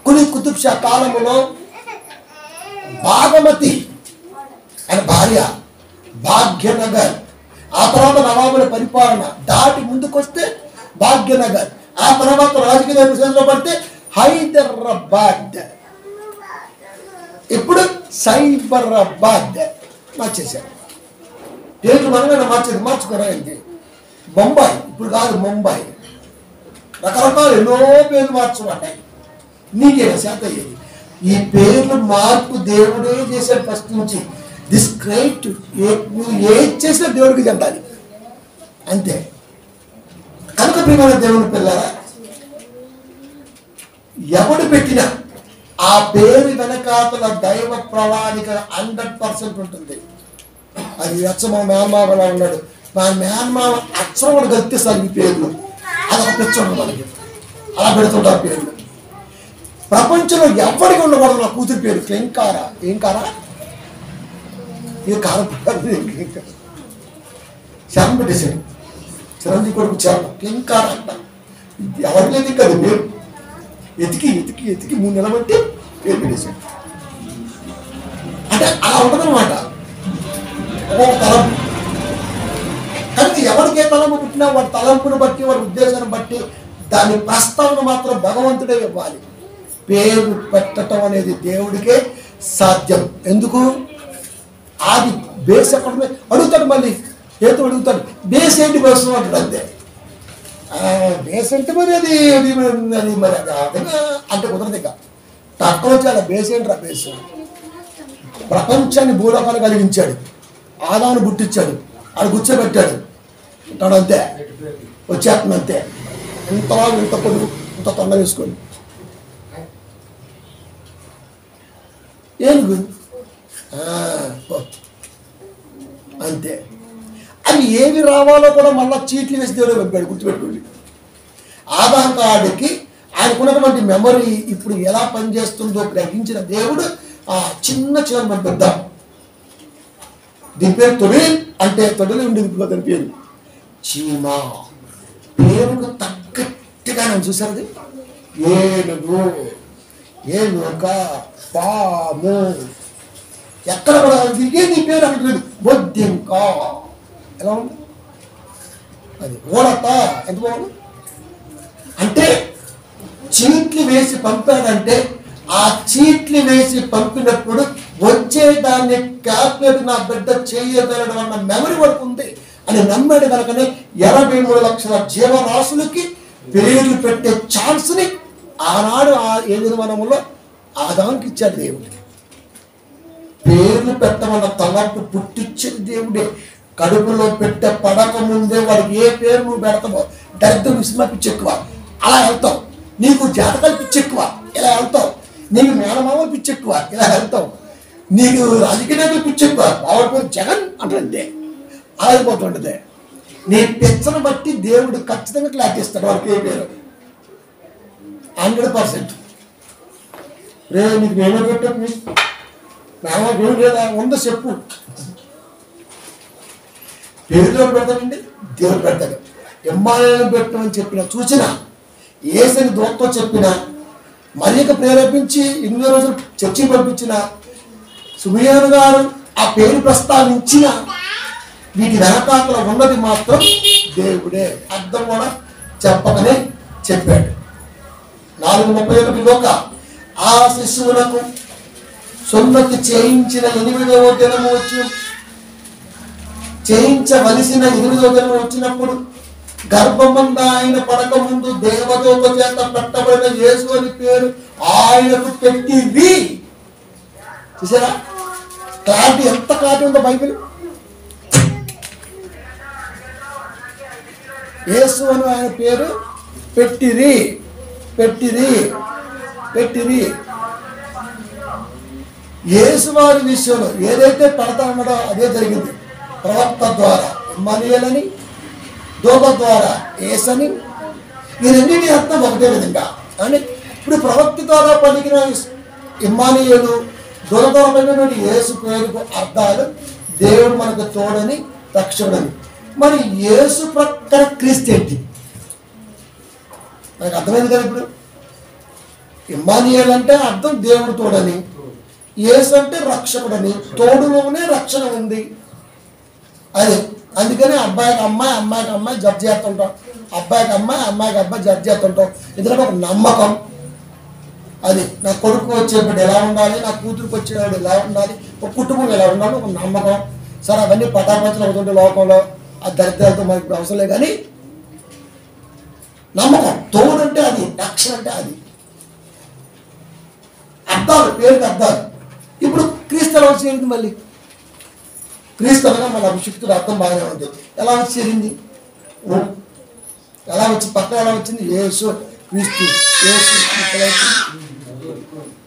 కులి కుతుబ్ షా కాలంలో భాగమతి అని భార్య భాగ్యనగర్. ఆ తర్వాత నవాబుల పరిపాలన దాటి ముందుకొస్తే భాగ్యనగర్, ఆ తర్వాత రాజకీయ విషయంలో పడితే హైదరాబాద్, ఇప్పుడు సైబరాబాద్ మార్చేశారు. పేర్లు మనమే మార్చేది, మార్చుకోరా ఏంటి? బొంబాయి ఇప్పుడు కాదు, ముంబై. రకరకాల ఎన్నో పేర్లు మార్చబడ్డాయి. నీకేనా శాత అయ్యేది? ఈ పేర్లు మార్పు దేవుడే చేశాడు ఫస్ట్ నుంచి. దిస్ గ్రేట్, నువ్వు ఏది చేసినా దేవుడికి చెందాలి అంతే. కనుక ప్రియమైన దేవుని పిల్లరా, ఎవడు పెట్టినా ఆ పేరు వెనకాతల దైవ ప్రణాళిక 100% ఉంటుంది. అది అచ్చ మా మేనమామలా ఉన్నాడు, మా మేనమామ అచ్చరం కూడా గెలిపిస్తారు ఈ పేర్లు, అదొక పిచ్చోడు మనకి, అలా పెడుతుంటారు పేర్లు. ప్రపంచంలో ఎవరికి ఉండకూడదు నా కూతురి పేరు క్లింకారా. ఏం కారా? ఇది కారం శరం పెట్టేశాడు, చిరంజీవి కొడుకు చరణం క్లింకారా అంట. ఎవరికి లేదు ఇంకా అది పేరు. ఎతికి ఎతికి ఎతికి 3 నెలలు బట్టి పేరు పెట్టేశాడు. అంటే అలా ఉంటుందన్నమాట ఒక్కొక్క తలంపు. కానీ ఎవరికి ఏ తలంపు పుట్టినా వాడి తలంపును బట్టి, వాడి ఉద్దేశాన్ని బట్టి దాని ప్రస్తావన మాత్రం భగవంతుడే ఇవ్వాలి. పేరు పెట్టడం అనేది దేవుడికే సాధ్యం. ఎందుకు? అది బేస్ ఎక్కడ అడుగుతాడు, మళ్ళీ ఏదో అడుగుతాడు, బేస్ ఏంటి బేస్ అంటాడు అంతే. బేస్ అంటే మరి అది మరి అది అంటే కుదరదు. ఇక తక్కువ వచ్చాడు బేస్ ఏంట్రా? బేస్ ప్రపంచాన్ని భూలోకాలు కలిగించాడు, ఆదాను పుట్టించాడు, ఆడు కూర్చోబెట్టాడు ఉంటాడు అంతే, వచ్చేస్తుంది అంతే. ఇంతలా ఇంత పొడుగు ఇంత తొండ వేసుకోండి ఏనుగు అంతే. అవి ఏవి రావాలో కూడా మళ్ళీ చీట్లు వేసి దేవుడు పంపాడు. గుర్తుపెట్టుకోండి, ఆధార్ కార్డుకి ఆయనకున్నటువంటి మెమరీ ఇప్పుడు ఎలా పనిచేస్తుందో గ్రహించిన దేవుడు ఆ చిన్న చిన్న పంపిద్దాం. దీని పేరు తొడిల్, అంటే తొడిలి ఉండేది దాని పేరు చీమా. పేరుకు తగ్గట్టుగానే చూసారు అది. ఏనుగు, ఏనుక, పాము, ఎక్కడ కూడా దిగే నీ పేరు అంటలేదు. బొద్దింక ఎలా ఉంది అది, ఓడత ఎంత బాగుంది. అంటే చీట్లు వేసి పంపాడంటే ఆ చీట్లు వేసి పంపినప్పుడు వచ్చే దాన్ని క్యాల్కులేట్ నా బిడ్డ చేయగలడం అన్న మెమరీ వరకు ఉంది అని నమ్మాడు. కనుకనే 83 లక్షల జీవరాశులకి పేర్లు పెట్టే ఛాన్స్ని ఆనాడు ఆ యజమానంలో ఆదానికి ఇచ్చాడు దేవుడు. పేర్లు పెట్టమన్న తలంపు పుట్టించేది దేవుడే. కడుపులో పెట్టే పడక ముందే వాడికి ఏ పేరు నువ్వు పెడతావో, దరిద్ర విసిమ పిచ్చి ఎక్కువ అలా వెళ్తావు, నీకు జాతకాలు పిచ్చి ఎక్కువ ఇలా వెళ్తావు, నీకు మేనమామలు పిచ్చి ఎక్కువ ఇలా వెళ్తావు, నీకు రాజకీయ నాయకులు పిచ్చి ఎక్కువ ఆవిడ పేరు జగన్ అంటే అలా అయిపోతుంటుంది. నీ పిచ్చను బట్టి దేవుడు ఖచ్చితంగా క్లాక్ ఇస్తాడు వాళ్ళకి ఏ పేరు 100%. రే నీకు నేనే పెట్టాను, మేమ పేరు లేదా ఉందో చెప్పు. పేరు దేవుడు పెడతాడండి, దేవుడు పెడతాడు. ఎమ్మాయిలను పెట్టమని చెప్పిన చూసిన, ఏసని దూతతో చెప్పిన, మరియక ప్రేరేపించి 8 రోజులు చర్చికి పంపించిన, సుమియాను గారు ఆ పేరు ప్రస్తావించిన, వీటి వెనకాతలో ఉన్నది మాత్రం దేవుడే. అర్థం కూడా చెప్పకనే చెప్పాడు. 4:31 ఆ శిశువులకు సున్నతి చేయించిన 8వ దినము చేయించవలసిన 8వ దినము వచ్చినప్పుడు గర్భమంద ఆయన పడక ముందు దేవదూత చేత పెట్టబడిన యేసు అని పేరు ఆయనకు పెట్టింది. చూసారా క్లారిటీ, ఎంత క్లారిటీ ఉందో బైబిల్. యేసు అని ఆయన పేరు పెట్టిరి. పెట్టిరి. యేసువారి విషయంలో ఏదైతే పెడతా ఉన్నాడో అదే జరిగింది. ప్రవక్త ద్వారా ఇమ్మానుయేలని, దూత ద్వారా యేసని, ఈ రెండింటి అర్థం ఒకటే విధంగా అని. ఇప్పుడు ప్రవక్త ద్వారా పలికిన ఇమ్మానుయేలు, దూత ద్వారా పలికినటువంటి యేసు పేరుకు అర్థాలు దేవుడు మనకు తోడని, రక్షకుడని. మరి యేసు ప్రక్కన క్రీస్తు ఏంటి? మనకు అర్థమైంది కదా. ఇప్పుడు ఇమ్మానుయేలు అంటే అర్థం దేవుడు తోడని, యేసు అంటే రక్షకుడని. తోడులోనే రక్షణ ఉంది. అది అందుకని అబ్బాయికి అమ్మాయి, అమ్మాయికి అమ్మాయి జడ్జి చేస్తుంటాం, అబ్బాయికి అమ్మాయి, అమ్మాయికి అబ్బాయి జడ్జి చేస్తుంటాం. ఎందుకంటే ఒక నమ్మకం. అది నా కొడుకు వచ్చేప్పుడు ఎలా ఉండాలి, నా కూతురుకు వచ్చేవాడు ఎలా ఉండాలి, ఒక కుటుంబం ఎలా ఉండాలి, ఒక నమ్మకం. సరే అవన్నీ పటాపంచలు అవుతుంటే లోకంలో ఆ దరిద్రాలతో మనకి అవసరం లేదు. కానీ నమ్మకం, తోడు అంటే అది, రక్షణ అంటే అది. అర్థాలు, పేరుకి అర్థాలు. ఇప్పుడు క్రీస్తు ఎలా వచ్చేది? మళ్ళీ క్రీస్తు అనగా మన అభిషిక్తుడు అర్థం బాగానే ఉంది. ఎలా వచ్చేరింది? ఎలా వచ్చి పక్కన ఎలా వచ్చింది? యేసు క్రీస్తు. యేసు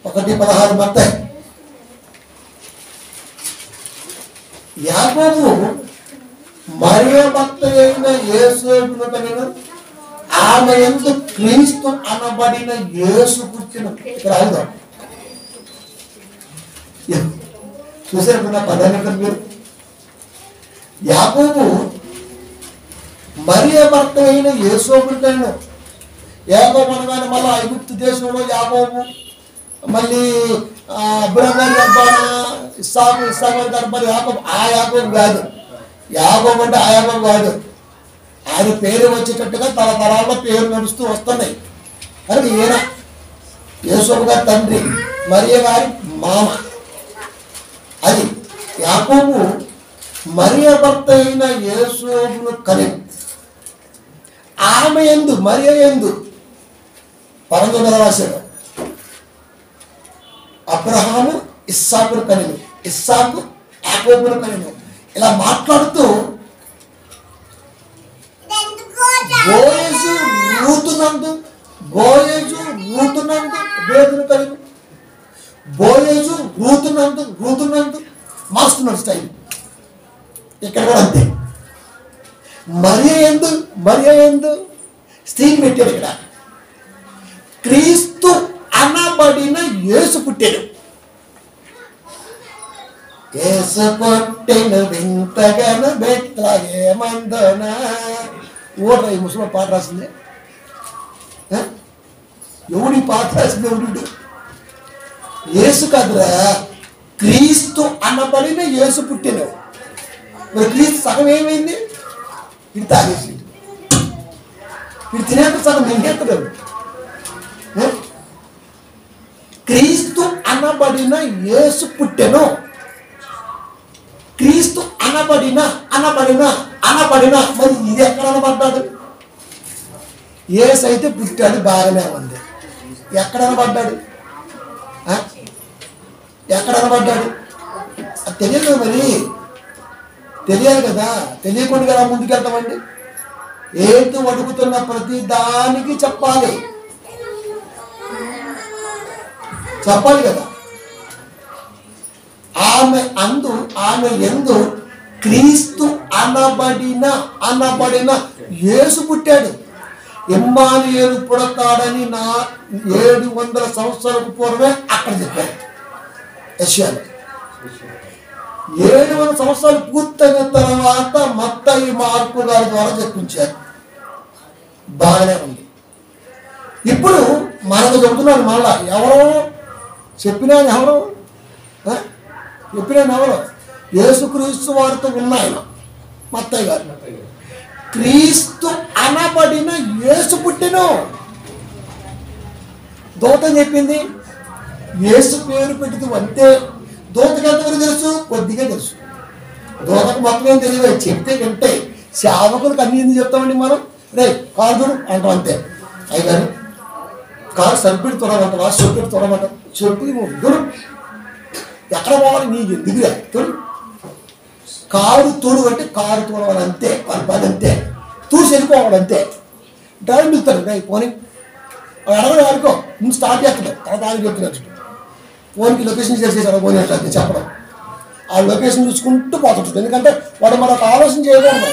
1:16 మత్తయి. యాకోబు మరియ భర్త అయిన యేసును కనిన, ఆమె యందు క్రీస్తు అనబడిన యేసు పుట్టిన. ఇక్కడ అవుదాం. చూసారు నా పదాన్ని మీరు. యాకోబు మరియ భర్త అయిన యేసు పుట్టాను. యాకోబు అనగానే మళ్ళీ ఐగుప్తు దేశంలో యాకోబు, మళ్ళీ అబ్రహాం గారి గర్భాన ఇస్సాకు, ఇస్సాకు గారి గర్భాన యాకోబు. ఆ యాకోబు కాదు. యాకోబు అంటే ఆ యాకోబు కాదు. ఆయన పేరు వచ్చేటట్టుగా తరతరాల్లో పేరు నడుస్తూ వస్తున్నాయి. కనుక ఈయన యేసోబు గారి తండ్రి, మరియ గారి మామ. అది యాకోబు మరియ భర్త అయిన యేసోబును కనెను. ఆమె యందు, మరియ యందు 19వ రాశాడు, అబ్రహాము ఇస్సాకును కనెను, ఇస్సాకు యాకోబును కనెను. ఇలా మాట్లాడుతూ బోయజు రూతునందు బేదును కనెను. బోయజు రూతునందు మారుస్తున్నాడు స్టైల్. ఇక్కడ కూడా అంతే. మరియ యందు స్త్రీని పెట్టాడు. ఇక్కడ క్రీస్తు అనబడిన యేసు పుట్టాడు. యేసు పుట్టెను వింతగను బెత్లెహేమందున. ఓడ్రా ఈ ముసలి పాట రాసింది. ఎవడి పాట రాసింది? ఎవడు? యేసు కాదురా, క్రీస్తు అనబడిన యేసు పుట్టాను. మరి క్రీస్తు సగం ఏమైంది? ఇది తాగేసి ఇది తినేంత సగం మింగేస్తాడు. క్రీస్తు అనబడిన యేసు పుట్టెను. క్రీస్తు అనబడిన మరి ఇది ఎక్కడ అనబడ్డాడు? యేసు అయితే పుట్టాడు, బాగానే ఉంది. ఎక్కడ అనబడ్డాడు? ఎక్కడ అనబడ్డాడు? అది తెలియదు. మరి తెలియాలి కదా. తెలియకుండా కదా ముందుకెళ్తామండి. ఏది అడుగుతున్న ప్రతి దానికి చెప్పాలి కదా. ఆమె యందు క్రీస్తు అనబడిన యేసు పుట్టాడు. ఇమ్మానుయేలు పుడతాడని 700 సంవత్సరాలకు పూర్వమే అక్కడ చెప్పాడు. యెషయాలో 700 సంవత్సరాలు పూర్తయిన తర్వాత మత్తయి, మార్కు గారి ద్వారా చెప్పించారు. బాగానే ఉంది. ఇప్పుడు మనకు చెబుతున్నాడు మళ్ళా. ఎవరో చెప్పినా ఎవరు? యేసుక్రీస్తు వారితో ఉన్నాయన మత్తయి గారు. క్రీస్తు అనబడిన యేసు పుట్టెను. దూత చెప్పింది యేసు పేరు పెట్టింది అంతే. దూతకి ఎంతవరకు తెలుసు? కొద్దిగా తెలుసు. దూతకు మొత్తం ఏం తెలియదు, చెప్తే వింటే. సేవకులకు అన్ని ఎందుకు చెప్తామండి మనం? రే కారు చూడు అంటాం అంతే. అయ్యారు కారు సరిపెట్టి తొడమంటావా, సొప్పెట్టి తొడమంట, చెప్పి చూడు ఎక్కడ పోవాలి నీకు ఎందుకు తోడు. కారు తోడు అంటే కారు తోడవాలి అంతే. వాళ్ళ పని అంతే. తూసి వెళ్ళిపోవాలి అంతే. డ్రైవర్ మిగుతాడు రే పోనీ అడగడం ఆడుకో ముందు స్టార్ట్ చేస్తాడు తర్వాత ఆయన చెప్తున్నట్టు ఫోన్కి లొకేషన్ చేసేసాడు పోయినట్టు అది చెప్పడం ఆ లొకేషన్ చూసుకుంటూ పోతుంటుంది ఎందుకంటే వాడు మనకు ఆలోచన చేయకూడదు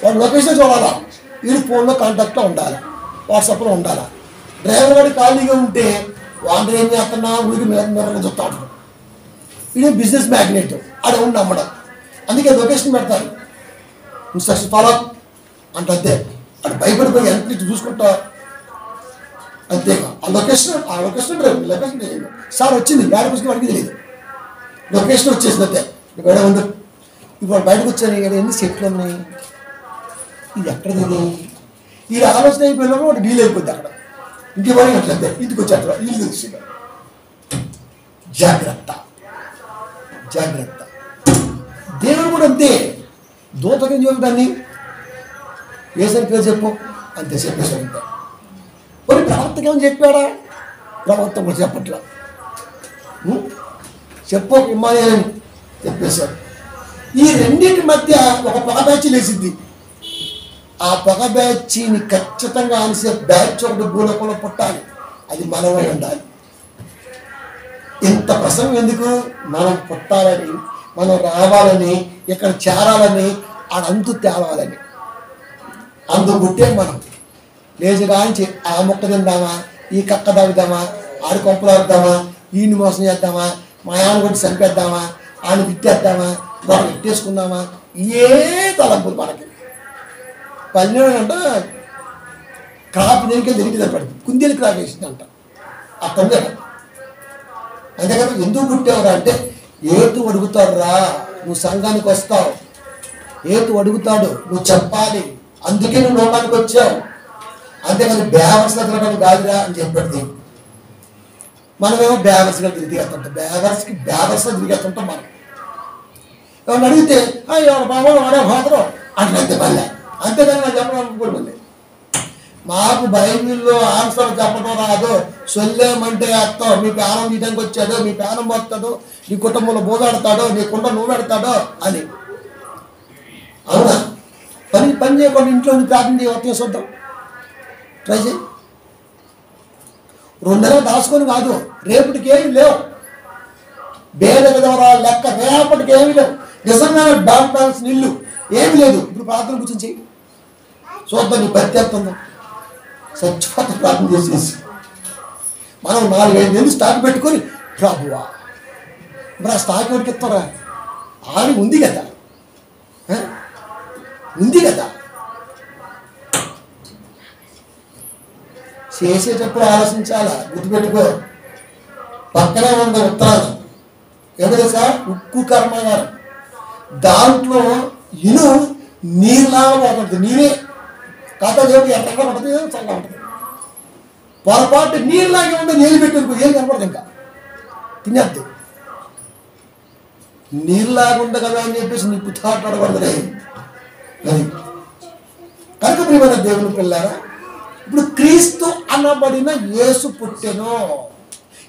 వాడు లొకేషన్ చూడాలా వీడి ఫోన్లో కాంటాక్ట్లో ఉండాలి వాట్సాప్లో ఉండాలి డ్రైవర్ వాడి ఖాళీగా ఉంటే వాళ్ళు ఏం చేస్తున్నా ఊరికి మీద చెప్తాడు ఇది బిజినెస్ మ్యాగ్నెట్ అది ఉండి నమ్మడం అందుకే లొకేషన్ పెడతారు ఇన్స్ట్రక్షన్ ఫాలో అంటే అంతే అటు భయపడిపోయి ఎంత చూసుకుంటా అంతేగా ఆ లొకేషన్ డ్రైవర్ లొకేషన్ సార్ వచ్చింది యాడికి వచ్చిన వాడికి తెలియదు లొకేషన్ వచ్చేసింది అంతే ఇక్కడ ఉంది ఇప్పుడు బయటకు వచ్చాను ఇక్కడ ఎన్ని సెట్లు ఉన్నాయి ఇది ఎక్కడది ఈ ఆలోచన అయిపోయినప్పుడు వాడు డీల్ అయిపోద్ది అక్కడ ఇంటికి పోయి అట్లంతే ఇంటికి వచ్చి ఇల్లు తెలిసి జాగ్రత్త దేవుడు కూడా అంతే దూతకం చెప్పు దాన్ని వేసని పేరు చెప్పు అంతే చెప్పేసాడు అంతే మరి ప్రవర్తక ఏమని చెప్పాడా ప్రవర్తన కూడా చెప్పట్లా చెప్పు ఇమ్మాని చెప్పేశాడు ఈ రెండింటి మధ్య ఒక పొగ బ్యాచ్ లేచింది ఆ పొగ బ్యాచ్ని ఖచ్చితంగా ఆన్సే బ్యాచ్ ఒకటి భూలోకంలో పుట్టాలి అది మనమై ఉండాలి ఇంత ప్రసంగం ఎందుకు మనం పుట్టాలని మనం రావాలని ఇక్కడ చేరాలని ఆడంతు తేవాలని అందు పుట్టే మనం లేచుగాంచి ఆ మొక్క తిందామా ఈ కక్క తాగుదామా ఆడి కొంపలు ఆడుదామా ఈయన్ని మోసం చేద్దామా మా ఆయన కొట్టి చంపేద్దామా ఆయన తిట్టేద్దామా మనం పెట్టేసుకుందామా ఏ తలంపులు మనకి పల్లెడు అంట క్రాప్ దేనికే తిరిగి పడింది కుందేలు క్రాప్ వేసిందంట అక్కడ అంతే కదా ఎందుకు పుట్టేవరా అంటే ఏతు అడుగుతాడు రా నువ్వు సంఘానికి వస్తావు ఏతు అడుగుతాడు నువ్వు చెప్పాలి అందుకే నువ్వు లోకానికి వచ్చావు అంతేకాదు బేవర్స్గా తిరగడం కాదురా అని చెప్పాడు మనమేమో బేవర్స్గా తిరిగేస్తుంటాం బేవర్స్గా తిరిగేస్తుంటాం మనం ఎవరిని అడిగితే ఎవరు బాబా వాడే మాత్రం అట్లయితే మళ్ళీ అంతేకాని నాకు చెప్పడం కూడా మళ్ళీ మాకు బైబిల్లో ఆన్సర్ చెప్పడం రాదు సొల్లేమంటే అత్తావు మీ ప్రాణం తీయడానికి వచ్చాడో మీ ప్రాణం పోతాడో నీ కుటుంబంలో బోగాడతాడో నీ కుండ నువ్వు పెడతాడో అని అవునా పని చేయకుండా ఇంట్లో ప్రార్థన చేయవచ్చే చూద్దాం ట్రై చేయి 2 నెలలు దాచుకొని కాదు రేపటికి ఏమి లేవు భేద విధవరా లెక్క రేపటికి ఏమి లేవు నిజంగా బ్యాంక్ బ్యాలెన్స్ నిల్లు ఏమి లేదు ఇప్పుడు ప్రార్థన కూర్చొని చెయ్యి చూద్దాం నీ ప్రత్యేకత స్వచ్ఛత ప్రార్థన చేసేసి మనం 4-5 నెలలు స్టాక్ పెట్టుకొని ప్రభువా మరి ఆ స్టాక్ ఎవరికి ఇస్తారా ఆడి ఉంది కదా చేసేటప్పుడు ఆలోచించాలా గుర్తుపెట్టుకో పక్కనే ఉన్న ఉత్తరాలు ఏదో సార్ ఉక్కు కర్మాగారం దాంట్లో నీరులాగా పోతుంది నీరే కాకపోతే దేవుడు ఎక్కగా ఉంటుంది చల్లగా ఉంటుంది పొరపాటు నీరులాగే ఉంటే నీళ్ళు పెట్టుకో ఏం కనపడదు ఇంకా తినేద్దు నీరులాగా ఉంది కదా అని చెప్పేసి నీ పుట్టాడకూడదు అది కనుక ప్రియమైన దేవుని పిల్లారా ఇప్పుడు క్రీస్తు అనబడిన యేసు పుట్టెను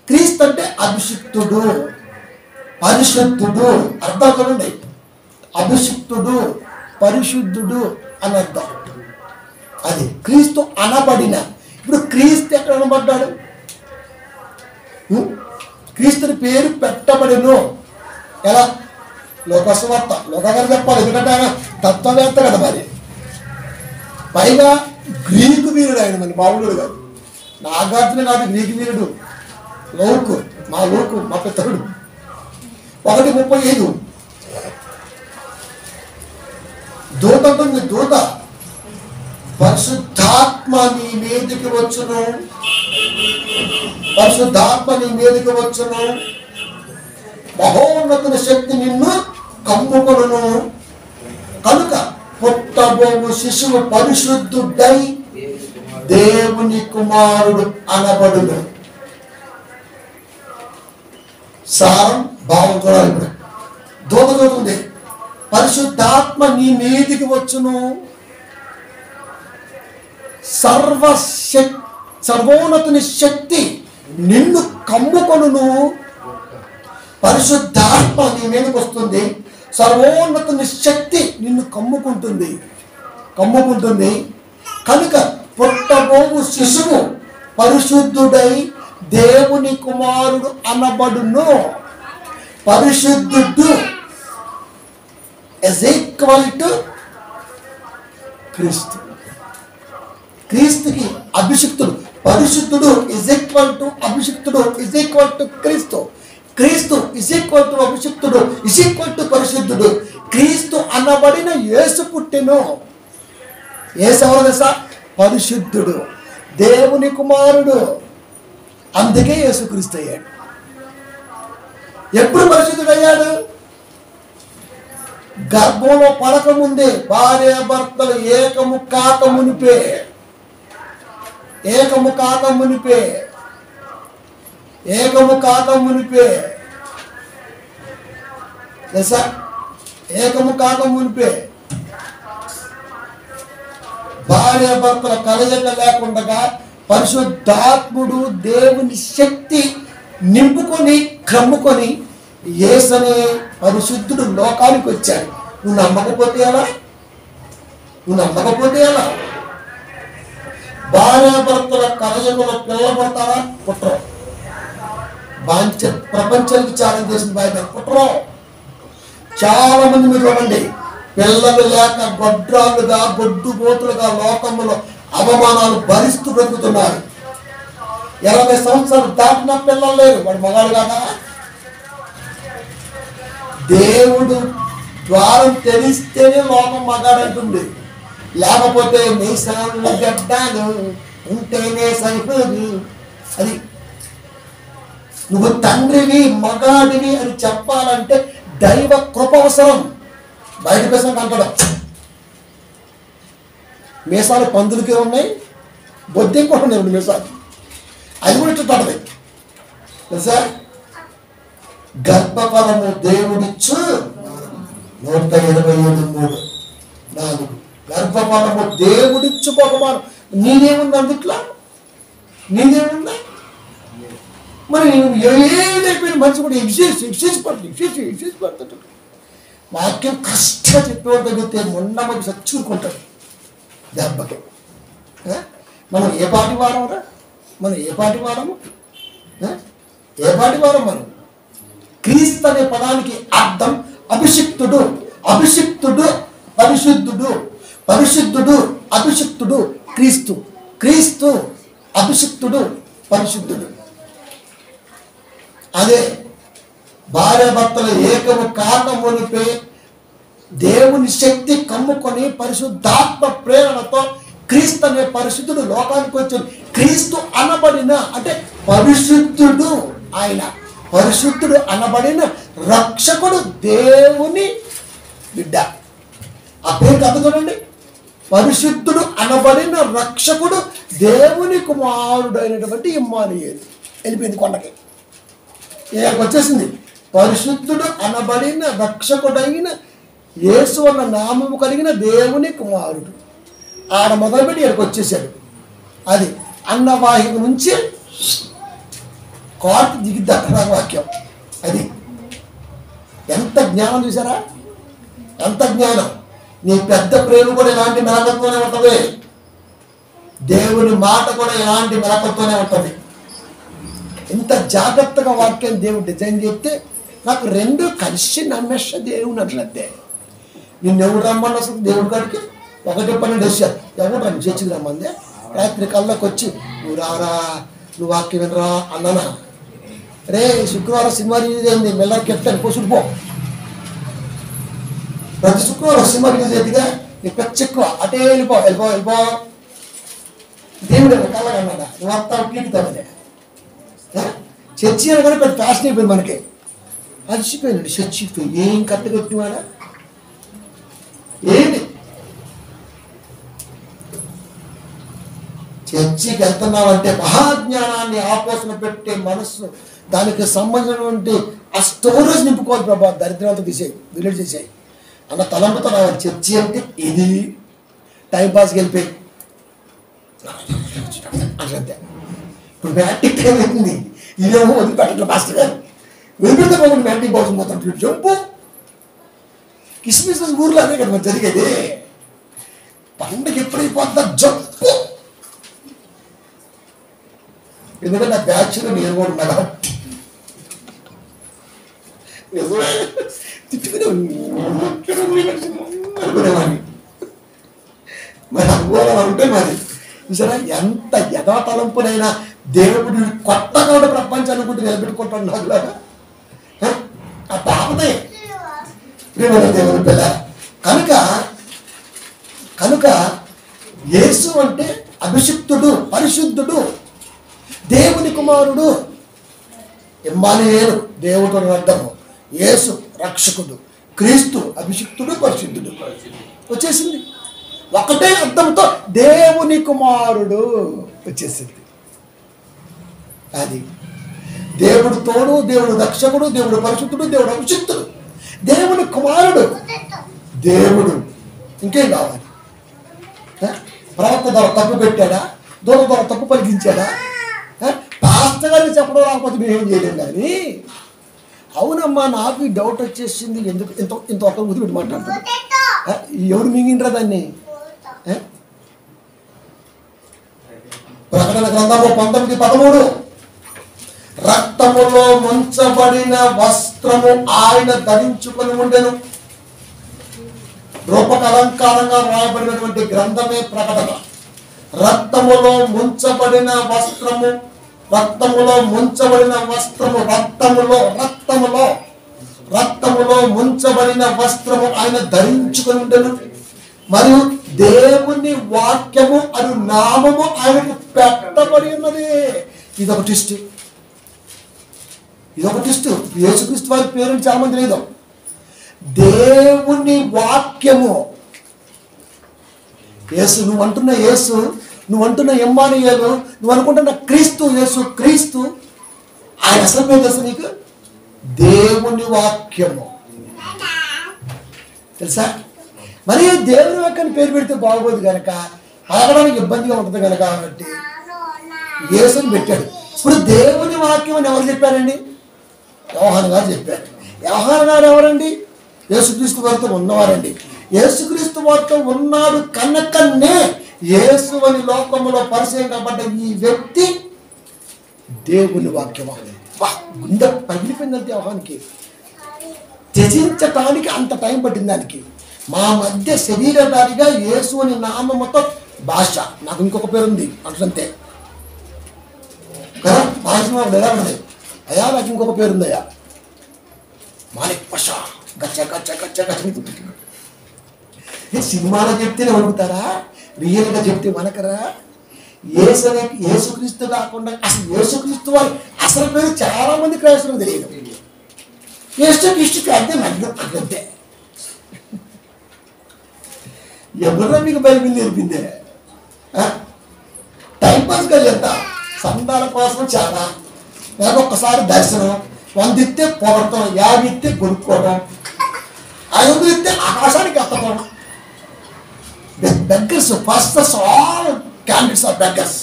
క్రీస్తు అంటే అభిషిక్తుడు పరిశుద్ధుడు అర్థం కదండి అభిషిక్తుడు పరిశుద్ధుడు అని అర్థం అది క్రీస్తు అనబడిన ఇప్పుడు క్రీస్తు ఎక్కడ అనబడ్డాడు క్రీస్తుని పేరు పెట్టబడిను ఎలా లోకస్వార్త లోకగారు చెప్పాలి ఎందుకంటే ఆయన తత్వవేత్త కదా మరి పైగా గ్రీకు వీరుడు ఆయన మన మామూలుడు కాదు నాగార్జున కాదు గ్రీకు వీరుడు లోకు మా పితరుడు 1:35 దూత ఉంటుంది దూత పరిశుద్ధాత్మ నీ మీదకి వచ్చును మహోన్నతుని శక్తి నిన్ను కమ్ముకొనును కనుక పుట్టబోవు శిశువు పరిశుద్ధుడై దేవుని కుమారుడు అనబడును సారం భావం చూడాలి ఇప్పుడు దూత చదువుతుంది పరిశుద్ధాత్మ నీ మీదికి వచ్చును సర్వోన్నతుని శక్తి నిన్ను కమ్ముకొనును పరిశుద్ధాత్మ నీ మీదకి వస్తుంది సర్వోన్నతుని శక్తి నిన్ను కమ్ముకుంటుంది కనుక పుట్టబోవు శిశువు పరిశుద్ధుడై దేవుని కుమారుడు అనబడును. పరిశుద్ధుడు is equal to క్రీస్తు. క్రీస్తుకి అభిషిక్తుడు. పరిశుద్ధుడు is equal to అభిషిక్తుడు is equal to క్రీస్తు. క్రీస్తు is equal to అభిషిక్తుడు is equal to పరిశుద్ధుడు. క్రీస్తు అనబడిన యేసు పుట్టెను. యేసు ఎవరు తెలుసా? పరిశుద్ధుడు, దేవుని కుమారుడు. అందుకే యేసుక్రీస్తు అయ్యాడు. ఎప్పుడు పరిశుద్ధుడు అయ్యాడు? గర్భంలో పడకముందే, భార్య భర్తలు ఏకము కాక మునిపే తెలుసా? ఏకము కాక మునిపే భార్య భర్తల కలయిక లేకుండా పరిశుద్ధాత్ముడు దేవుని శక్తి నింపుకొని క్రమ్ముకొని యేసనే పరిశుద్ధుడు లోకానికి వచ్చాడు. నువ్వు నమ్మకపోతే ఎలా? భార్య భర్తల కలయికలో పిల్లలు పడతారా? పుట్టరు. ప్రపంచానికి ఛాలెంజ్ చేసిన బయట పుట్టరు. చాలా మంది మీరు చూడండి, పిల్లలు లేక గొడ్రాలుగా గొడ్డుబోతులుగా లోకములో అవమానాలు భరిస్తూ బ్రతుకుతున్నారు. 20 సంవత్సరాలు దాటిన పిల్లలు లేరు. వాడు మగాడు కాదా? దేవుడు ద్వారం తెలిస్తేనే లోకం మగాడంటుంది. లేకపోతే మీసాలు గడ్డాలు ఉంటేనే సరిపోదు. అది నువ్వు తండ్రివి మగాడివి అని చెప్పాలంటే దైవ కృప అవసరం. బయట పేసం కంటడం. మీసాలు పందులకే ఉన్నాయి, బొద్దెం కూడా ఉన్నాయి మీసాలు. అది కూడా ఇట్టుంటుంది తెలుసా? గర్భఫలము దేవుడిచ్చు 127:3-4 గర్భఫలము దేవుడిచ్చు బహుమానం. నీదేముంది అందుట్లో? నీదేముందా? మరి ఏదైపోయిన మనిషి కూడా ఎక్సైజ్ పడుతుంది. వాక్యం కష్టంగా చెప్పేవాడు తగ్గితే మొండమని చచ్చూరుకుంటాడు దెబ్బకి. మనం ఏ పాటి వారమరా? మనం క్రీస్తు అనే పదానికి అర్థం అభిషిక్తుడు. పరిశుద్ధుడు అభిషిక్తుడు క్రీస్తు అభిషిక్తుడు పరిశుద్ధుడు. అదే భార్య భర్తలు ఏకము కాక మునిపే దేవుని శక్తి కమ్ముకొని పరిశుద్ధాత్మ ప్రేరణతో క్రీస్తు అనే పరిశుద్ధుడు లోకానికి వచ్చాడు. క్రీస్తు అనబడిన అంటే పరిశుద్ధుడు. ఆయన పరిశుద్ధుడు అనబడిన రక్షకుడు, దేవుని బిడ్డ. ఆ పేరు అర్థం చూడండి. పరిశుద్ధుడు అనబడిన రక్షకుడు, దేవుని కుమారుడు అయినటువంటి ఇమ్మానుయేలు. వెళ్ళిపోయింది కొండకి, వచ్చేసింది. పరిశుద్ధుడు అనబడిన రక్షకుడైన యేసు అన్న నామము కలిగిన దేవుని కుమారుడు. ఆడ మొదలుపెట్టి ఇక్కడికి వచ్చేసాడు. అది అన్నవాహిక నుంచి కోర్టు దిగిద్ది అక్కడ వాక్యం. అది ఎంత జ్ఞానం చూసారా? ఎంత జ్ఞానం! నీ పెద్ద ప్రేమ కూడా ఇలాంటి మెలకతోనే ఉంటుంది. దేవుని మాట కూడా ఇలాంటి మెలకతోనే ఉంటుంది. ఇంత జాగ్రత్తగా వాక్యం దేవుడు డిజైన్ చేస్తే నాకు రెండు కలిసి నమ్మేస్తా దేవుని అట్లంతే. నిన్నెవరు రమ్మన్న అసలు దేవుడి కాడికి 1:12 వచ్చారు. ఎవరు రమ్మ చర్చికి రమ్మందే. రాత్రి కళ్ళకి వచ్చి నువ్వు రారా, నువ్వు వాక్యం వినరా అన్నానా? రే శుక్రవారం సినిమా రిలీజ్ అయింది, మెల్లరికి చెప్తాను పోసుకుపో. ప్రతి శుక్రవారం సినిమా రిలీజ్ అయిందిగా, నీ పెద్ద ఎక్కువ అటే వెళ్ళిపో. దేవుడు కళ్ళగా అన్నాడా? నువ్వు అంతా పీకుతావనే. చర్చి అని కానీ పెద్ద ఫ్యాషన్ అయిపోయింది మనకి. అలసిపోయినాడు చర్చికి. ఏం కరెక్ట్గా పెట్టివాడా? ఏంటి చర్చికి వెళ్తున్నావంటే మహాజ్ఞానాన్ని ఆపోసన పెట్టే మనస్సు, దానికి సంబంధించినటువంటి ఆ స్టోరేజ్ నింపుకోవాలి. ప్రభా దరిద్రాలతో తీసేయి, డిలీట్ చేసేయి అన్న తలంపుతో రావాలి. చర్చి అంటే ఇది టైంపాస్కి వెళ్ళిపోయి అట్లంతే. ఇప్పుడు మ్యాట్రిక్ టైం అవుతుంది, ఇదేమో వదిలిపెట్టట్లే మాస్టర్ గారు. వదిలిపెడితే పోకుండా మ్యాట్రిక్ బాక్స్ మొత్తం జంపు కిస్మిస్ ఊర్లో అదే కదా మరి జరిగేది. పండుగ ఎప్పుడైపోతుందా జంపు ఎందుకంటే ఆ బ్యాచ్లో నేను కూడా ఉన్నా కాబట్టి అనుకునేవాడిని. మరి అనుకోవాలి అంటే మరి చూసారా ఎంత యథాతలంపునైనా దేవుడు కొత్తగా ఉన్న ప్రపంచం అనుకుంటూ నిలబెట్టుకుంటాడు నాకులాగా ఆ పాపదే ప్రియమైన దేవుని పిల్ల. కనుక యేసు అంటే అభిషిక్తుడు, పరిశుద్ధుడు, దేవుని కుమారుడు. ఇమ్మానుయేలు దేవుడు అర్థము, యేసు రక్షకుడు, క్రీస్తు అభిషిక్తుడు, పరిశుద్ధుడు వచ్చేసింది. ఒకటే అర్థంతో దేవుని కుమారుడు వచ్చేసింది. అది దేవుడు తోడు, దేవుడు రక్షకుడు, దేవుడు పరిశుద్ధుడు, దేవుడు అభిషిక్తుడు, దేవుని కుమారుడు, దేవుడు. ఇంకేం కావాలి? ప్రవక్త ద్వారా తప్పు పెట్టాడా? దూరం ద్వారా తప్పు పలికించాడా? పాస్టర్ గారిని చెప్పడం రాకపోతే మేమేం చేయలేం. కానీ అవునమ్మా నాకు ఈ డౌట్ వచ్చేసింది, ఎందుకు ఇంత ఒక్క ముద్దు పెట్టి మాట్లాడుతుంది. ఎవరు మింగిండ్రా దాన్ని? ప్రకటన గ్రంథము 19:13 రక్తములో ముంచబడిన వస్త్రము ఆయన ధరించుకొని ఉండెను. రూపకలంకారంగా రాయబడినటువంటి గ్రంథమే ప్రకటన. రక్తములో ముంచబడిన వస్త్రము, రక్తములో ముంచబడిన వస్త్రము, రక్తములో ముంచబడిన వస్త్రము ఆయన ధరించుకొని ఉండెను. మరియు దేవుని వాక్యము అను నామము ఆయనకు పెట్టబడి ఉన్నది. ఇదొక ట్విస్ట్. యేసుక్రీస్తు వారి పేరు చాలా మంది లేదు. దేవుని వాక్యము. యేసు నువ్వు అంటున్న యేసు, నువ్వు అంటున్న ఇమ్మానుయేలు, నువ్వు అనుకుంటున్న క్రీస్తు, యేసు క్రీస్తు, ఆయన అసలు పేరు తెలుసు నీకు? దేవుని వాక్యము. తెలుసా? మరి దేవుని వాక్యాన్ని పేరు పెడితే బాగోదు కనుక, పలకడానికి ఇబ్బందిగా ఉంటుంది కనుక కాబట్టి యేసుని పెట్టాడు. ఇప్పుడు దేవుని వాక్యం అని ఎవరు చెప్పారండి? యోహాను గారు చెప్పారు. యోహాను గారు ఎవరండి? యేసుక్రీస్తు వారితో ఉన్నవారండి. యేసుక్రీస్తు వారితో ఉన్నాడు కనుకనే యేసు అని లోకంలో పరిచయం కాబడ్డ ఈ వ్యక్తి దేవుని వాక్యమా. గుండె పగిలిపోయిందంటే యోహానికి. త్యజించటానికి అంత టైం పట్టింది దానికి. మా మధ్య శరీరధారిగా యేసు అని నామముతో భాష, నాకు ఇంకొక పేరు ఉంది అంటుంటే కదా, భాష ఎలా ఉంది అయ్యా, నాకు ఇంకొక పేరు ఉందయ్యా, మాలిక్ భాష, గచ్చ గచ్చ గచ్చ గచ్చ. సినిమాలో చెప్తేనే వణుకుతారా? రియల్గా చెప్తే వనకరా? యేసుక్రీస్తు కాకుండా అసలు యేసుక్రీస్తు వారి అసలు పేరు చాలా మంది క్రైస్తవులకు తెలియదు. యేసుక్రీస్తుకి అర్థం అంతే. ఎవరో మీకు బైబిల్ నేర్పిందే? టైంపాస్గా చేద్దాం, సందాల కోసం చాలా. లేక ఒక్కసారి దర్శనం, 100 ఇస్తే పొగడతాం, 50 ఇస్తే కొనుక్కోవడం, 500 ఇస్తే ఆకాశానికి ఎత్తడం. Beggars, first all candidates are beggars.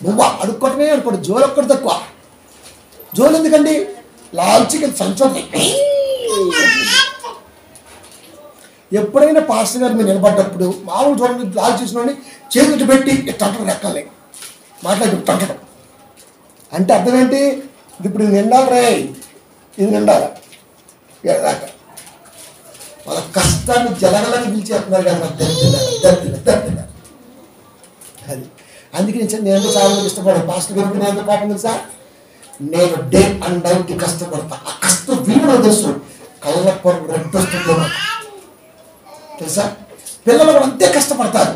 నువ్వు అడుక్కోవటమే అనుకోండి, జోలు ఒక్కటి తక్కువ. జోలు ఎందుకండి? లాల్చికి సంచోది. ఎప్పుడైనా పాస్టర్ గారు మీరు నిలబడ్డప్పుడు మామూలు చూడండి, లాల్ చేసిన చేతులు పెట్టి టంటడం ఎక్కాలి, మాట్లాడి టంటడం అంటే అర్థం ఏంటి? ఇప్పుడు ఇది నిండాలి రే, ఇది నిండాలి. వాళ్ళ కష్టాన్ని జలగలని పిలిచేస్తున్నారు కదా దరిద్రులు. అది అందుకే నేను చాలా మంది ఇష్టపడాను. పాస్టర్ గారికి నేను ఎంత పాపం తెలుసా? నేను డే అండ్ నైట్ కష్టపడతా. ఆ కష్టం వీడిలో తెలుసు, కళ్ళప్పరు రెడ్ వస్తుందో తెలుసా? పిల్లలు అంతే కష్టపడతారు.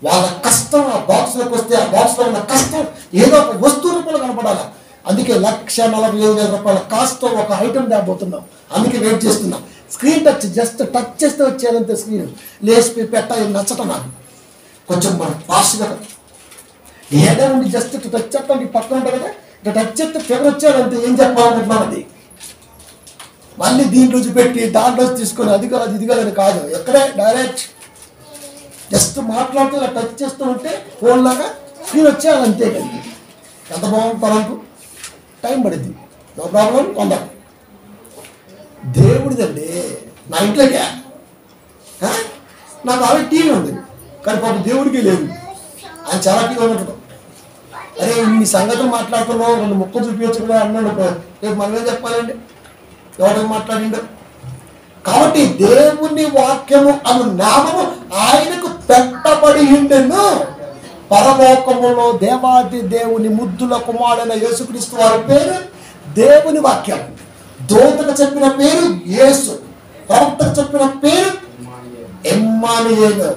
వాళ్ళ కష్టం ఆ బాక్స్లోకి వస్తే ఆ బాక్స్లో ఉన్న కష్టం ఏదో ఒక వస్తువు రూపంలో కనపడాలి. అందుకే 1,45,000 రూపాయల కాస్ట్ ఒక ఐటమ్ తేబోతున్నాం. అందుకే వెయిట్ చేస్తున్నాం. స్క్రీన్ టచ్, జస్ట్ టచ్ చేస్తే వచ్చేయాలంతే. స్క్రీన్ లేచి పెట్టాలి, నచ్చటం నాకు కొంచెం మనం ఫాస్ట్గా ఏదో ఉండి జస్ట్ టచ్ చెప్పండి, పక్కన ఉంటుంది కదా, ఇట్లా టచ్ చేస్తే ఫిగర్ వచ్చేయాలంటే ఏం చెప్పాలనుకుంటున్నాను. అది మళ్ళీ దీంట్లో పెట్టి దాంట్లో తీసుకొని అది కాదు ఇది కాదని కాదు, ఎక్కడే డైరెక్ట్ జస్ట్ మాట్లాడుతూ ఇలా టచ్ చేస్తూ ఉంటే ఫోన్ లాగా స్క్రీన్ వచ్చేయాలి అంతే. కానీ ఎంత బాగుంటారు, టైం పడుద్ది, నో ప్రాబ్లం, కొందాం. దేవుడిదండి నా ఇంట్లోకే. నాకు ఆల్రెడీ టీవీ ఉంది కానీ పాపం దేవుడికి లేదు. ఆయన చాలా క్లియర్ ఉంటాడు. అరే ఇన్ని సంగతులు మాట్లాడుతున్నావు, రెండు ముక్కలు చూపించకుండా అన్నాడు. రేపు మనం ఏం చెప్పాలండి? ఎవరైనా మాట్లాడిండు. కాబట్టి దేవుని వాక్యము అను నామము ఆయనకు పెట్టబడి ఉండెను. పరలోకములో దేవాది దేవుని ముద్దుల కుమారుడైన యేసుక్రీస్తు వారి పేరు దేవుని వాక్యం. దూతకు చెప్పిన పేరు యేసు, ప్రవక్తకు చెప్పిన పేరు ఇమ్మానుయేలు.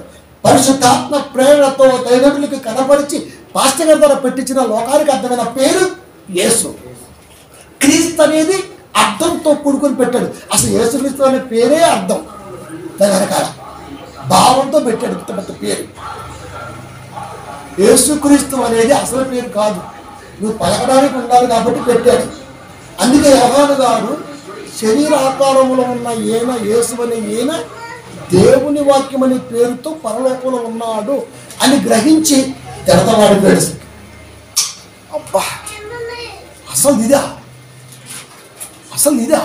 పరిశుద్ధాత్మ ప్రేరణతో దైవజనులకు కనపరిచి పాస్టర్ గారి ద్వారా పెట్టించిన లోకానికి అర్థమైన పేరు యేసు. క్రీస్తు అనేది అర్థంతో కూడుకొని పెట్టాడు. అసలు యేసుక్రీస్తు అనే పేరే అర్థం, దాని వెనకాల భావంతో పెట్టాడు పెద్ద పేరు. యేసుక్రీస్తు అనేది అసలు పేరు కాదు, నువ్వు పలకడానికి ఉండాలి కాబట్టి పెట్టాడు. అందుకే యోహాను గారు శరీర ఆకారంలో ఉన్న ఈయన యేసు అనే ఈయన దేవుని వాక్యం అనే పేరుతో పరలోకంలో ఉన్నాడు అని గ్రహించి తెరతవాడిపోయాడు. అబ్బా అసలు ఇదా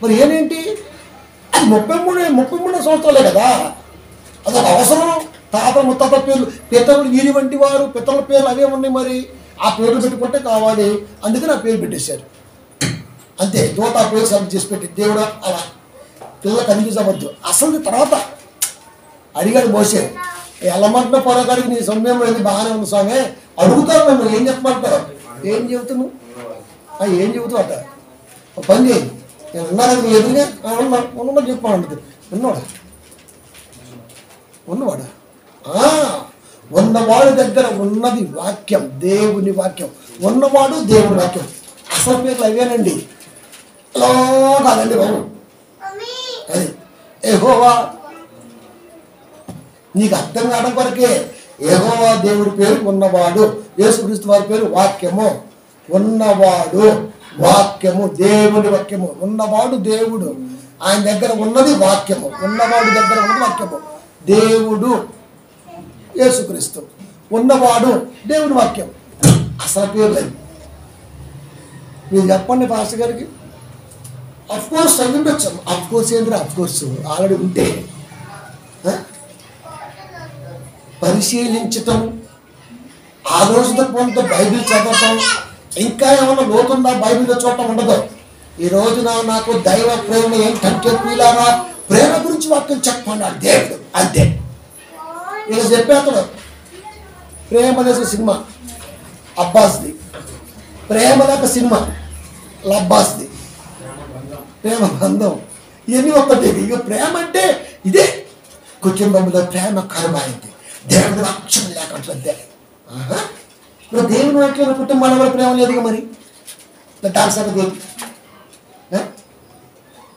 మరి ఏనేంటి? అది 33 సంవత్సరాలే కదా, అదొక అవసరం. తాత ముత్తాత పేర్లు, పితరులు వీరి వంటి వారు పితరుల పేర్లు అవే ఉన్నాయి. మరి ఆ పేర్లు పెట్టుకుంటే కావాలి, అందుకని ఆ పేరు పెట్టేశారు అంతే. దూత ఆ పేరు సబ్మిట్ చేసి పెట్టి దేవుడు అలా పిల్లలు కనిపించవద్దు. అసలు తర్వాత అడిగాడు మోసే, ఎల్లమంటున్న పొరగాడికి నీ సమయం ఏది బాగానే ఉంది స్వామి, అడుగుతావు నన్ను ఏం చెప్పమంటావు? ఏం చెబుతున్నావు? ఏం చెబుతావు అట? పని చేయి, నేను ఉన్నాను నీ ఎదురుగా ఉన్నవాడు చెప్పాను. ఉన్నవాడా? ఉన్నవాడు దగ్గర ఉన్నది వాక్యం, దేవుని వాక్యం. ఉన్నవాడు దేవుని వాక్యం. అసలు పేర్లు అవేనండి, కాదండి బాబు. అది యెహోవా నీకు అర్థం కావడం కొరకే. యెహోవా దేవుడి పేరు ఉన్నవాడు, యేసుక్రీస్తు వారి పేరు వాక్యము. ఉన్నవాడు వాక్యము, దేవుని వాక్యము. ఉన్నవాడు దేవుడు, ఆయన దగ్గర ఉన్నది వాక్యము. ఉన్నవాడు దగ్గర ఉన్నది వాక్యము. దేవుడు యేసుక్రీస్తు, ఉన్నవాడు దేవుని వాక్యం. అసలు పేరు లేదు. మీరు చెప్పండి పాస్టర్ గారికి. అఫ్కోర్స్ చదివించచ్చు. అఫ్కోర్స్ ఏంద్రా? అఫ్కోర్స్ ఆల్రెడీ ఉంటే పరిశీలించటం, ఆలోచన కొంత బైబిల్ చదవటం, ఇంకా ఏమన్నా లోతుందా బైబిల్లో చూడటం ఉండదు. ఈ రోజున నాకు దైవ ప్రేమ ఏంటంటే పిల్లారా, ప్రేమ గురించి వాక్యం చెప్పన్నాడు దేవుడు, అంతే. ఇక చెప్పేస్తాడు. ప్రేమ దేశ సినిమా అబ్బాస్ది, ప్రేమ లేక సినిమా లబ్బాస్ది, ప్రేమ బంధం ఇవన్నీ ఒక్కటే. ఇక ప్రేమ అంటే ఇదే. కుటుంబంలో ప్రేమ కరువైంది, దేవుడి వాక్యం లేకపోతే. ఇప్పుడు దేవుని వాక్యం కుటుంబాల వల్ల ప్రేమ లేదు. మరి దాని సంగతి ఏంటి?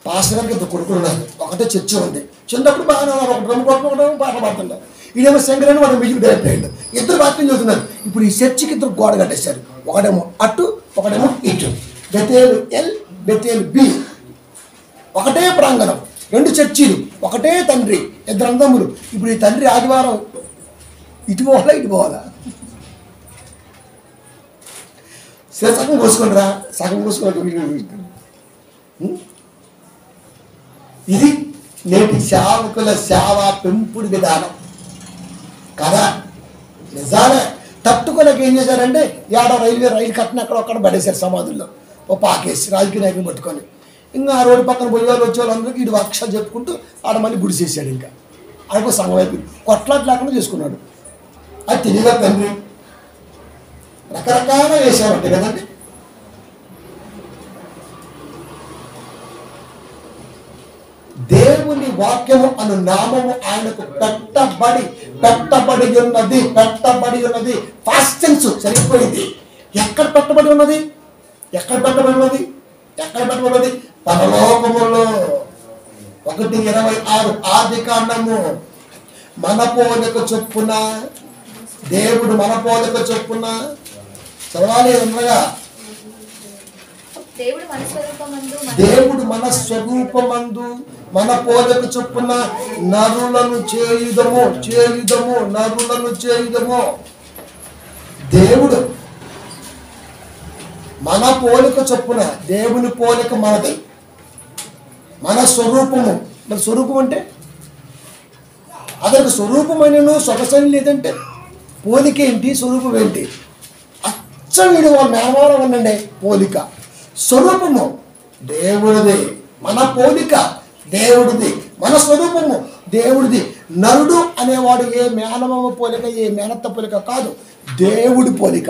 పాస్టర్ గారికి ఇద్దరు కొడుకులు ఉన్నారు, ఒకటే చర్చి ఉంది. చిన్నప్పుడు బాగానే ఉన్నారు, ఒక డ్రమ్ కొట్టుకుంటాం, పాట పాడుతున్నారు. ఈడేమో శంకరని వాడు మ్యూజిక్ డైరెక్టర్ అయ్యాడు. ఇద్దరు వాక్యం చదువుతున్నారు. ఇప్పుడు ఈ చర్చికి ఇద్దరు గోడ కట్టేశారు, ఒకటేమో అటు ఒకటేమో ఇటు. బెతేలు ఎల్, బెతేలు బి. ఒకటే ప్రాంగణం, రెండు చర్చీలు, ఒకటే తండ్రి, ఇద్దరు అన్నదమ్ములు. ఇప్పుడు ఈ తండ్రి ఆదివారం ఇటు పోవాలా ఇటు పోవాలా? సగం కోసుకుంటారా? సగం కోసుకోవాలి. ఇది నేటి సేవకుల సేవ పెంపుడు విధానం కదా. నిజానే తట్టుకోలేక ఏం చేశారంటే రైలు కట్టిన అక్కడ పడేశారు సమాధుల్లో, ఓ పాకేసి రాజకీయ నాయకులు పట్టుకొని. ఇంకా ఆ రోడ్డు పక్కన పోయే వాళ్ళు వచ్చే వాళ్ళందరికీ ఇటు అక్షర చెప్పుకుంటూ ఆడ మళ్ళీ గుడి చేశాడు. ఇంకా ఆడిపో సంఘం అయిపోయింది, కొట్లాట్ లేకుండా చేసుకున్నాడు. అది తెలియదా తండ్రి? రకరకాల వేశారంటే కదండి. దేవుని వాక్యము అను నామము ఆయనకు పెట్టబడి ఉన్నది. ఫాస్ట్ టెన్స్ సరిపోయింది. ఎక్కడ పెట్టబడి ఉన్నది? పరలోకములో. 1:26 ఆదికాండము. మన పోలిక చొప్పున, దేవుడు మన పోలిక చొప్పున చదవాలి ఉన్నగా. దేవుడు మన స్వరూపమందు మన పోలిక చొప్పున నరులను చేయుదము. దేవుడు మన పోలిక చొప్పున, దేవుని పోలిక మనది, మన స్వరూపము. మరి స్వరూపం అంటే అదొక స్వరూపమైనను సొగసని లేదంటే పోలిక ఏంటి, స్వరూపం ఏంటి? అచ్చం వీడు వాళ్ళ మేనమానం ఉండండి. పోలిక, స్వరూపము దేవుడిది, మన పోలిక దేవుడిది, మన స్వరూపము దేవుడిది. నరుడు అనేవాడు ఏ మేనమామ పోలిక, ఏ మేనత్త పోలిక కాదు, దేవుడి పోలిక.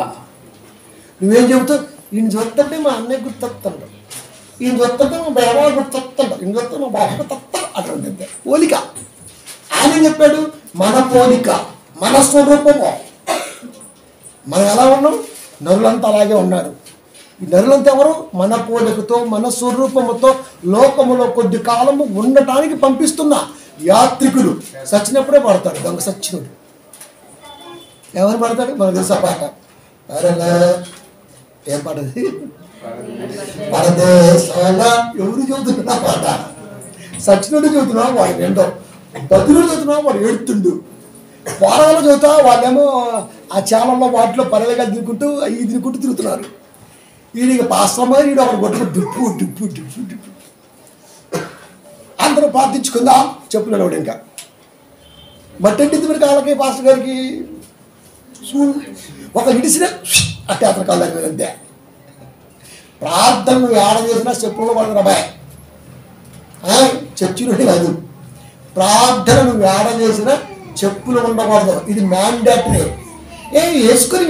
నువ్వేం చెబుతావు? ఈయన చూస్తుంటే మా అన్నయ్య గుర్తొస్తాడు, ఈయన చూస్తుంటే మా బాబా గుర్తొస్తాడు, ఈయన చూస్తే మా బాబా గుర్తొస్తాడు. అటువంటి పోలిక. ఆయన చెప్పాడు మన పోలిక, మన స్వరూపము. మనం ఎలా ఉన్నాం? నరులంతా అలాగే ఉన్నారు. ఈ నరులంతా ఎవరు? మన పోలికతో, మన స్వరూపముతో లోకములో కొద్ది కాలము ఉండటానికి పంపిస్తున్న యాత్రికులు. సచ్చినప్పుడే పడతాడు దొంగ సచ్చినుడు. ఎవరు పడతాడు? మనకు తెలుసా పాట. ఏం పాటది? పరదేశాల. ఎవరు చదువుతున్నా పాట? సచ్చినుడు చదువుతున్నా వాడు ఏంటో, బదులు చదువుతున్నా వాడు ఏడుతుండు, వారాలు చదువుతా వాళ్ళేమో ఆ చాలల్లో వాటిలో పరవేగా దిగుకుంటూ అవి దిగుకుంటూ తిరుగుతున్నారు. వీడికి పాశ్రమ వీడు ఒకటి కొట్టుకు డిప్పు డిప్పు డిప్పు డిప్పు. అందరూ ప్రార్థించుకుందాం చెప్పులేడు వాడు. ఇంకా మట్టంటిది మీరు కాళ్ళకి పాస్టర్ గారికి ఒక ఇడిసిన అట్టే అతని కాళ్ళకి మీరు అంతే. ప్రార్థన నువ్వు ఏడ చేసినా చెప్పుల్లో పడదు అబ్బాయి, చర్చిలోనే కాదు. ప్రార్థన నువ్వు ఏడ చేసినా చెప్పులు ఉండకూడదు, ఇది మ్యాండేటరీ. వేసుకుని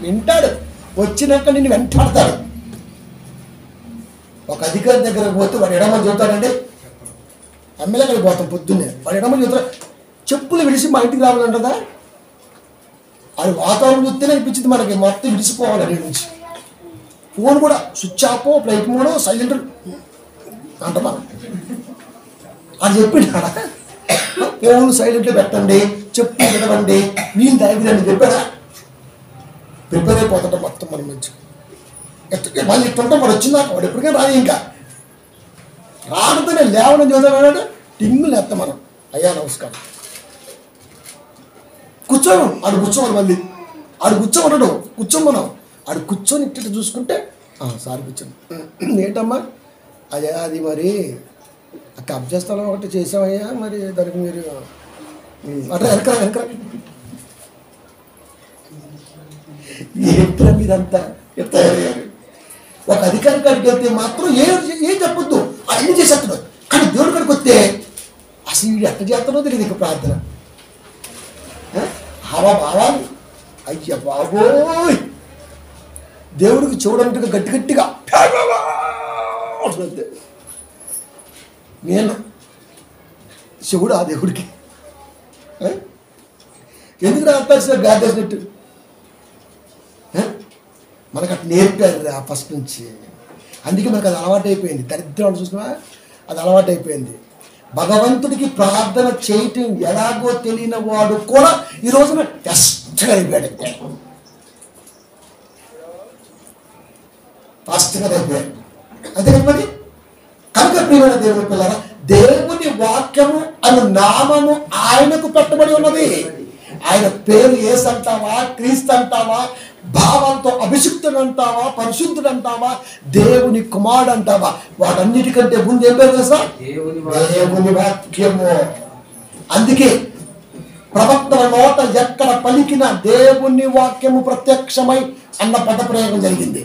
వింటాడు, వచ్చినాక నిన్ను వెంటాడతాడు. ఒక అధికారి దగ్గరకు పోతే వాడు ఎడమని చెబుతాడండి, ఎమ్మెల్యే కలిగి పోతాం పొద్దున్నే, వాడు ఎడమని చెబుతాడు చెప్పులు విడిచి మా ఇంటికి రావాలంటదా? అది వాతావరణం చూస్తేనే అనిపించింది మనకి మొత్తం విడిచిపోవాలి అక్కడి నుంచి. ఫోన్ కూడా switch off, flight mode, silent అంట. మనం అది చెప్పిండా? ఫోన్ సైలెంట్లో పెట్టండి, చెప్పు పెట్టండి, నీళ్ళు తాగిరండి చెప్పాడా? ప్రిపేర్ అయిపోతుంటాం మొత్తం మనం మంచి. మళ్ళీ ఇట్టుంటాం వాడు వచ్చిందాక, వాడు ఎప్పటికైనా రాని. ఇంకా రాకపోతే లేవడం చదువుతాడు, టింగులు వేస్తాం మనం. అయ్యా నమస్కారం, కూర్చోను. ఆడు కూర్చోమని, మళ్ళీ ఆడు కూర్చోమన్నాడు, కూర్చోమన్నాం. ఆడు కూర్చొని ఇట్లా చూసుకుంటే సార్ కూర్చోండి. ఏంటమ్మా? అదే అది మరి కబ్జా స్థలం ఒకటి చేసామయ్యా, మరి దానికి మీరు అట్లా వెనకరా ఏంట్రా మీరంతా ఎట్లా? ఒక అధికారి కాడికి వెళ్తే మాత్రం ఏం చెప్పొద్దు, అన్నీ చేసేస్తున్నాడు. కానీ దేవుడి కాడికి వస్తే అసలు వీడు ఎట్లా చేస్తానో తెలియదు. ఇక ప్రార్థన హవా భావాలు, అయ్య బాబోయ్, దేవుడికి చూడనట్టుగా గట్టి గట్టిగా నేను శివుడు ఆ దేవుడికి ఎందుకు రాస్తాడు గాదేసినట్టు? మనకు అట్లా నేర్పారు రా ఫస్ట్ నుంచి. అందుకే మనకు అది అలవాటు అయిపోయింది. దరిద్రం చూసినా అది అలవాటు అయిపోయింది. భగవంతుడికి ప్రార్థన చేయటం ఎలాగో తెలియని వాడు కూడా ఈ రోజున ఫాస్ట్గా అయిపోయాడు. ఫాస్ట్గా అయిపోయాడు అంతే కదా. మరి కనుక ప్రియమైన దేవుని పిల్లరా, దేవుని వాక్యము అను నామము ఆయనకు పెట్టబడి ఉన్నది. ఆయన పేరు యేసు అంటావా, క్రీస్తు అంటావా, భావంతో అభిషిక్తుడు అంటావా, పరిశుద్ధుడు అంటావా, దేవుని కుమారుడు అంటావా, వాటన్నిటికంటే ముందు ఏం పేరు తెలుసా? దేవుని వాక్యము. అందుకే ప్రవక్తల నోట ఎక్కడ పలికిన దేవుని వాక్యము ప్రత్యక్షమై అన్న పదప్రయోగం జరిగింది.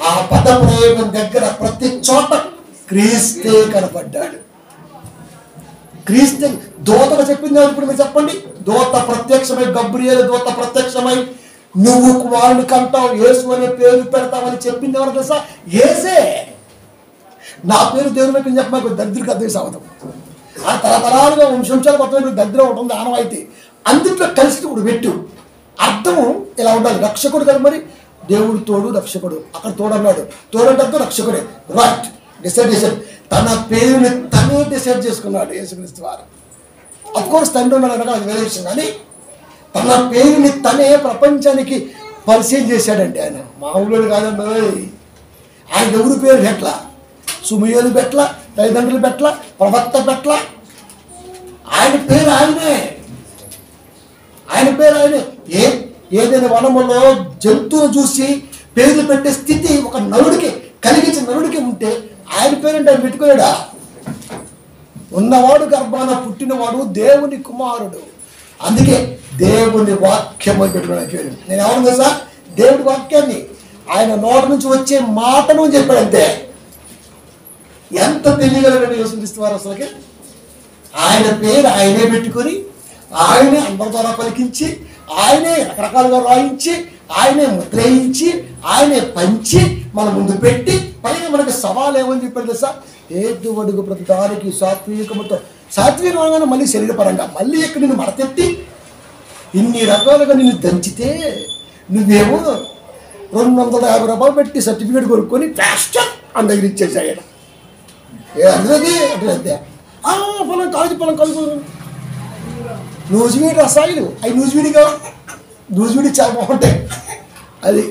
ఆ పదప్రయోగం దగ్గర ప్రతి చోట క్రీస్తే కనపడ్డాడు. క్రీస్తు దూతగా చెప్పింది ఇప్పుడు మీరు చెప్పండి. దూత ప్రత్యక్షమై, గబ్రియేలు దూత ప్రత్యక్షమై నువ్వు కుమారుని కంటావు, యేసు అనే పేరు పెడతావని చెప్పింది ఎవరు తెలుసా? యేసే. నా పేరు దేవుని వైపు చెప్పమాకు, దరిద్రుడికి అర్థం సాగుతాం. ఆ తరతరాలుగా వంశాలు కొత్త దరిద్రం ఉంటుంది ఆనవాయితీ. అందుట్లో కలిసి ఇప్పుడు పెట్టు. అర్థం ఇలా ఉండాలి. రక్షకుడు కదా, మరి దేవుడు తోడు, రక్షకుడు. అక్కడ తోడు అన్నాడు, తోడంటే రక్షకుడే. రైట్, డిసైడ్ చేశాడు. తన పేరుని తనే డిసైడ్ చేసుకున్నాడు యేసుక్రీస్తు వారు. అఫ్కోర్స్ తండ్రి ఉన్నాడు అనగా అది వేరే విషయం, కానీ తన పేరుని తనే ప్రపంచానికి పరిచయం చేశాడండి. ఆయన మామూలు కాదండి. ఆయన ఎవరి పేరు పెట్టల, సుమయోలు పెట్టల, తల్లిదండ్రులు పెట్టల, ప్రవక్త పెట్టల. ఆయన పేరు ఆయనే, ఆయన పేరు ఆయనే. ఏదైనా వనములో జంతువును చూసి పేర్లు పెట్టే స్థితి ఒక నరుడికి కలిగించిన నరుడికి ఉంటే ఆయన పేరంటే ఆయన పెట్టుకోలేడా? ఉన్నవాడు గర్భాన పుట్టినవాడు దేవుని కుమారుడు. అందుకే దేవుని వాక్యం అని పెట్టుకున్నాను పేరు. నేను ఎవరు తెలుసా? దేవుడి వాక్యాన్ని ఆయన నోటి నుంచి వచ్చే మాటను చెప్పాడు అంతే. ఎంత తెలియగలగండి యేసుక్రీస్తు వారు అసలుకి. ఆయన పేరు ఆయనే పెట్టుకొని ఆయనే అందరి ద్వారా పలికించి ఆయనే రకరకాలుగా రాయించి ఆయనే ముద్రేయించి ఆయనే పంచి మన ముందు పెట్టి పైన మనకి సవాల్ ఏమని చెప్పాడు తెలుసా? ఏదు అడుగు ప్రతి దానికి సాత్వికముతో, సాత్వికంగానే మళ్ళీ శరీరపరంగా మళ్ళీ ఇక్కడ నిన్ను మడతెత్తి ఇన్ని రకాలుగా నిన్ను దంచితే నువ్వేమో 250 రూపాయలు పెట్టి సర్టిఫికేట్ కొనుక్కొని ఫ్యాస్టర్ అని దగ్గర ఇచ్చేసాడు. అదే అంటే పొలం కాలేజీ పొలం కలుపు నూజివీడి రసాయలు అవి నూజివీడి చాలా బాగుంటాయి. అది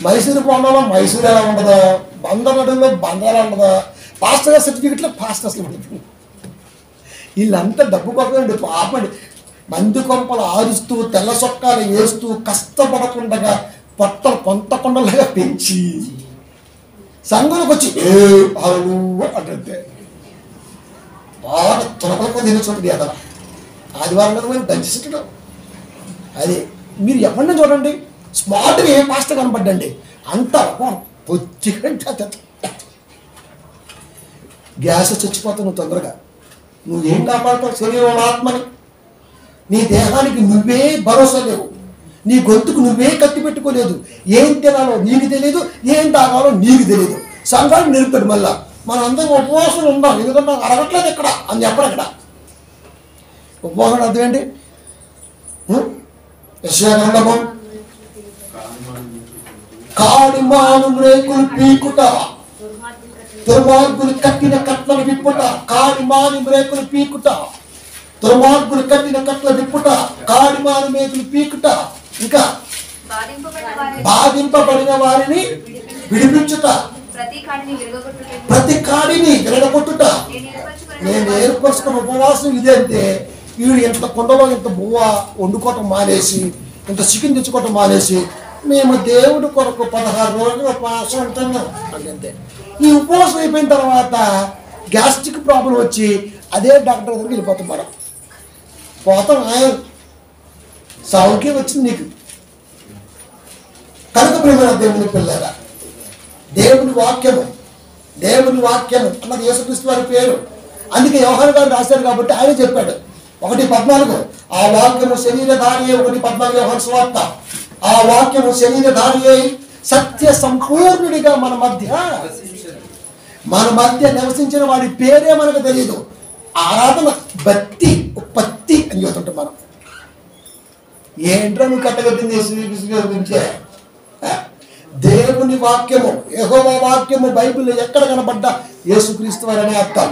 మైసూరు పోవడంలో మైసూరు ఎలా ఉండదా, బందరలో బందరా ఉండదా, పాస్టర్ సర్టిఫికెట్లో పాస్టర్స్ ఉంటుంది. వీళ్ళంతా డబ్బు పక్కనండి పాపండి. మందు కొంపలు ఆరుస్తూ తెల్ల సొక్కాలు వేస్తూ కష్టపడకుండా పొట్టలు పొంతకుండలాగా పెంచి సంఘంలోకి వచ్చి అంటే బాగా త్వరపలకం తినచుంటుంది అతను. ఆదివారం కదా మేము దంచేటం. అది మీరు ఎవరిని చూడండి స్మార్ట్గా ఏ పాస్టర్ కనపడ్డండి అంతా పొచ్చికంటే గ్యాస్ చచ్చిపోతావు నువ్వు తొందరగా. నువ్వేం కాపాడుతావు? శరీరం ఆత్మని. నీ దేహానికి నువ్వే భరోసా లేవు, నీ గొంతుకు నువ్వే కత్తి పెట్టుకోలేదు. ఏం తినాలో నీకు తెలియదు, ఏం తాగాలో నీకు తెలియదు. సంఘాన్ని నిలుపుతాడు. మళ్ళా మన అందరం ఉపవాసం ఉందాం ఎందుకంటే నాకు అరగట్లేదు ఇక్కడ అని చెప్పడం. ఇక్కడ ఉపవాసం అర్థం ఏంటి? యెషయాగ్రంథము కాడిమాను రేకులు పీకుట, దుర్మార్గులు కట్టిన కట్లను విప్పుట. కాడిమాను రేకులు పీకుట, దుర్మార్గులు కట్టిన కట్ల విప్పుట, కాడిమాను మేకులు పీకుట. ఇంకా బాధింపబడిన వారిని విడిపించుట, ప్రతి కాడిని విరగొట్టుట. నేను ఏర్పరచుకున్న ఉపవాసం ఇదేంటే వీడు ఇంత కొండలో ఇంత బువ్వ వండుకోవటం మానేసి ఇంత చికెన్ తెచ్చుకోవటం మానేసి మేము దేవుడి కొరకు 16 రోజులు ఉపవాసం ఉంటున్నాం అంతే. ఈ ఉపవాసం అయిపోయిన తర్వాత గ్యాస్ట్రిక్ ప్రాబ్లం వచ్చి అదే డాక్టర్ దగ్గరికి వెళ్ళిపోతాం. మనం పోతాం ఆయన సావుకే వచ్చింది నీకు. కనుక ప్రియమైన దేవుని పిల్లరా, దేవుని వాక్యము అన్నది యేసుక్రీస్తు వారి పేరు. అందుకే యోహాను గారు రాశారు కాబట్టి ఆయన చెప్పాడు 1:14 ఆ వాక్యము శరీరధారి. 1:14 యోహాను సువార్త. ఆ వాక్యము శరీరధారి అయి సత్య సంపూర్ణుడిగా మన మధ్య నివసించిన వాడి పేరే మనకు తెలియదు. ఆరాధన భక్తి ఉత్పత్తి అని చెబుతుంటాం మనం. ఏంట్రా నువ్వు కట్టగట్టింది గురించే? దేవుని వాక్యము, యెహోవా వాక్యము బైబిల్లో ఎక్కడ కనబడ్డా యేసుక్రీస్తు వారనే అర్థం.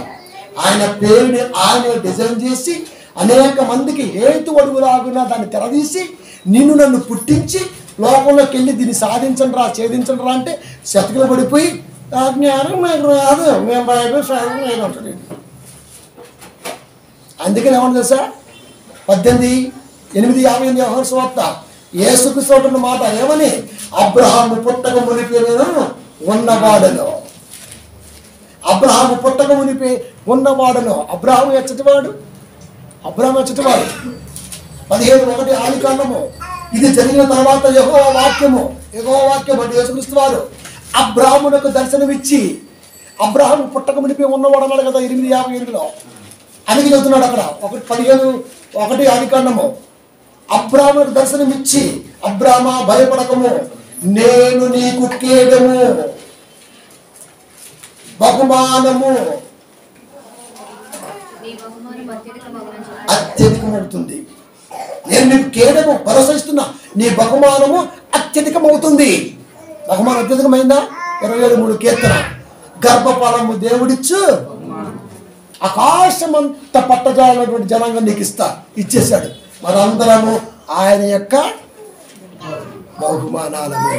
ఆయన పేరుని ఆయన డిజైన్ చేసి అనేక మందికి హేతు అడుగులాగునా దాన్ని తెరదీసి నిన్ను నన్ను పుట్టించి లోకంలోకి వెళ్ళి దీన్ని సాధించండి రా ఛేదించండి రా అంటే శతకులు పడిపోయి జ్ఞానం నాకు రాదు మేము బైబిల్ సాధన అంటాడు. అందుకని ఏమన్నా తెలుసా? 18:8 యోహాను సువార్త యేసుక్రీస్తు మాట ఏమని? అబ్రహాము పుట్టక మునిపే ఉన్నవాడను. అబ్రహాము పుట్టక మునిపే ఉన్నవాడను. అబ్రహాము ఎచ్చటివాడు. 15:1 ఆదికాండము. ఇది జరిగిన తర్వాత యెహోవా వాక్యం అంటే యేసుక్రీస్తు వారు అబ్రహామునకు దర్శనమిచ్చి, అబ్రహాము పుట్టక మునిపే ఉన్నవాడు అన్నాడు కదా 8:58 అందుకే చదువుతున్నాడు అక్కడ 15:1 ఆదికాండము. అబ్రాహాముకు దర్శనమిచ్చి, అబ్రామా భయపడకము, నేను నీకు కేడము బహుమానము అత్యధికమవుతుంది. నేను నీకు కేడము భరోసా ఇస్తున్నా, నీ బహుమానము అత్యధికమవుతుంది. బహుమానం అత్యధికమైందా? 27:3 కీర్తన. గర్భఫలము దేవుడిచ్చు, ఆకాశమంత పట్టజాలటువంటి జనాంగం నీకు ఇచ్చేశాడు. మనందరము ఆయన యొక్క బహుమానాలమే.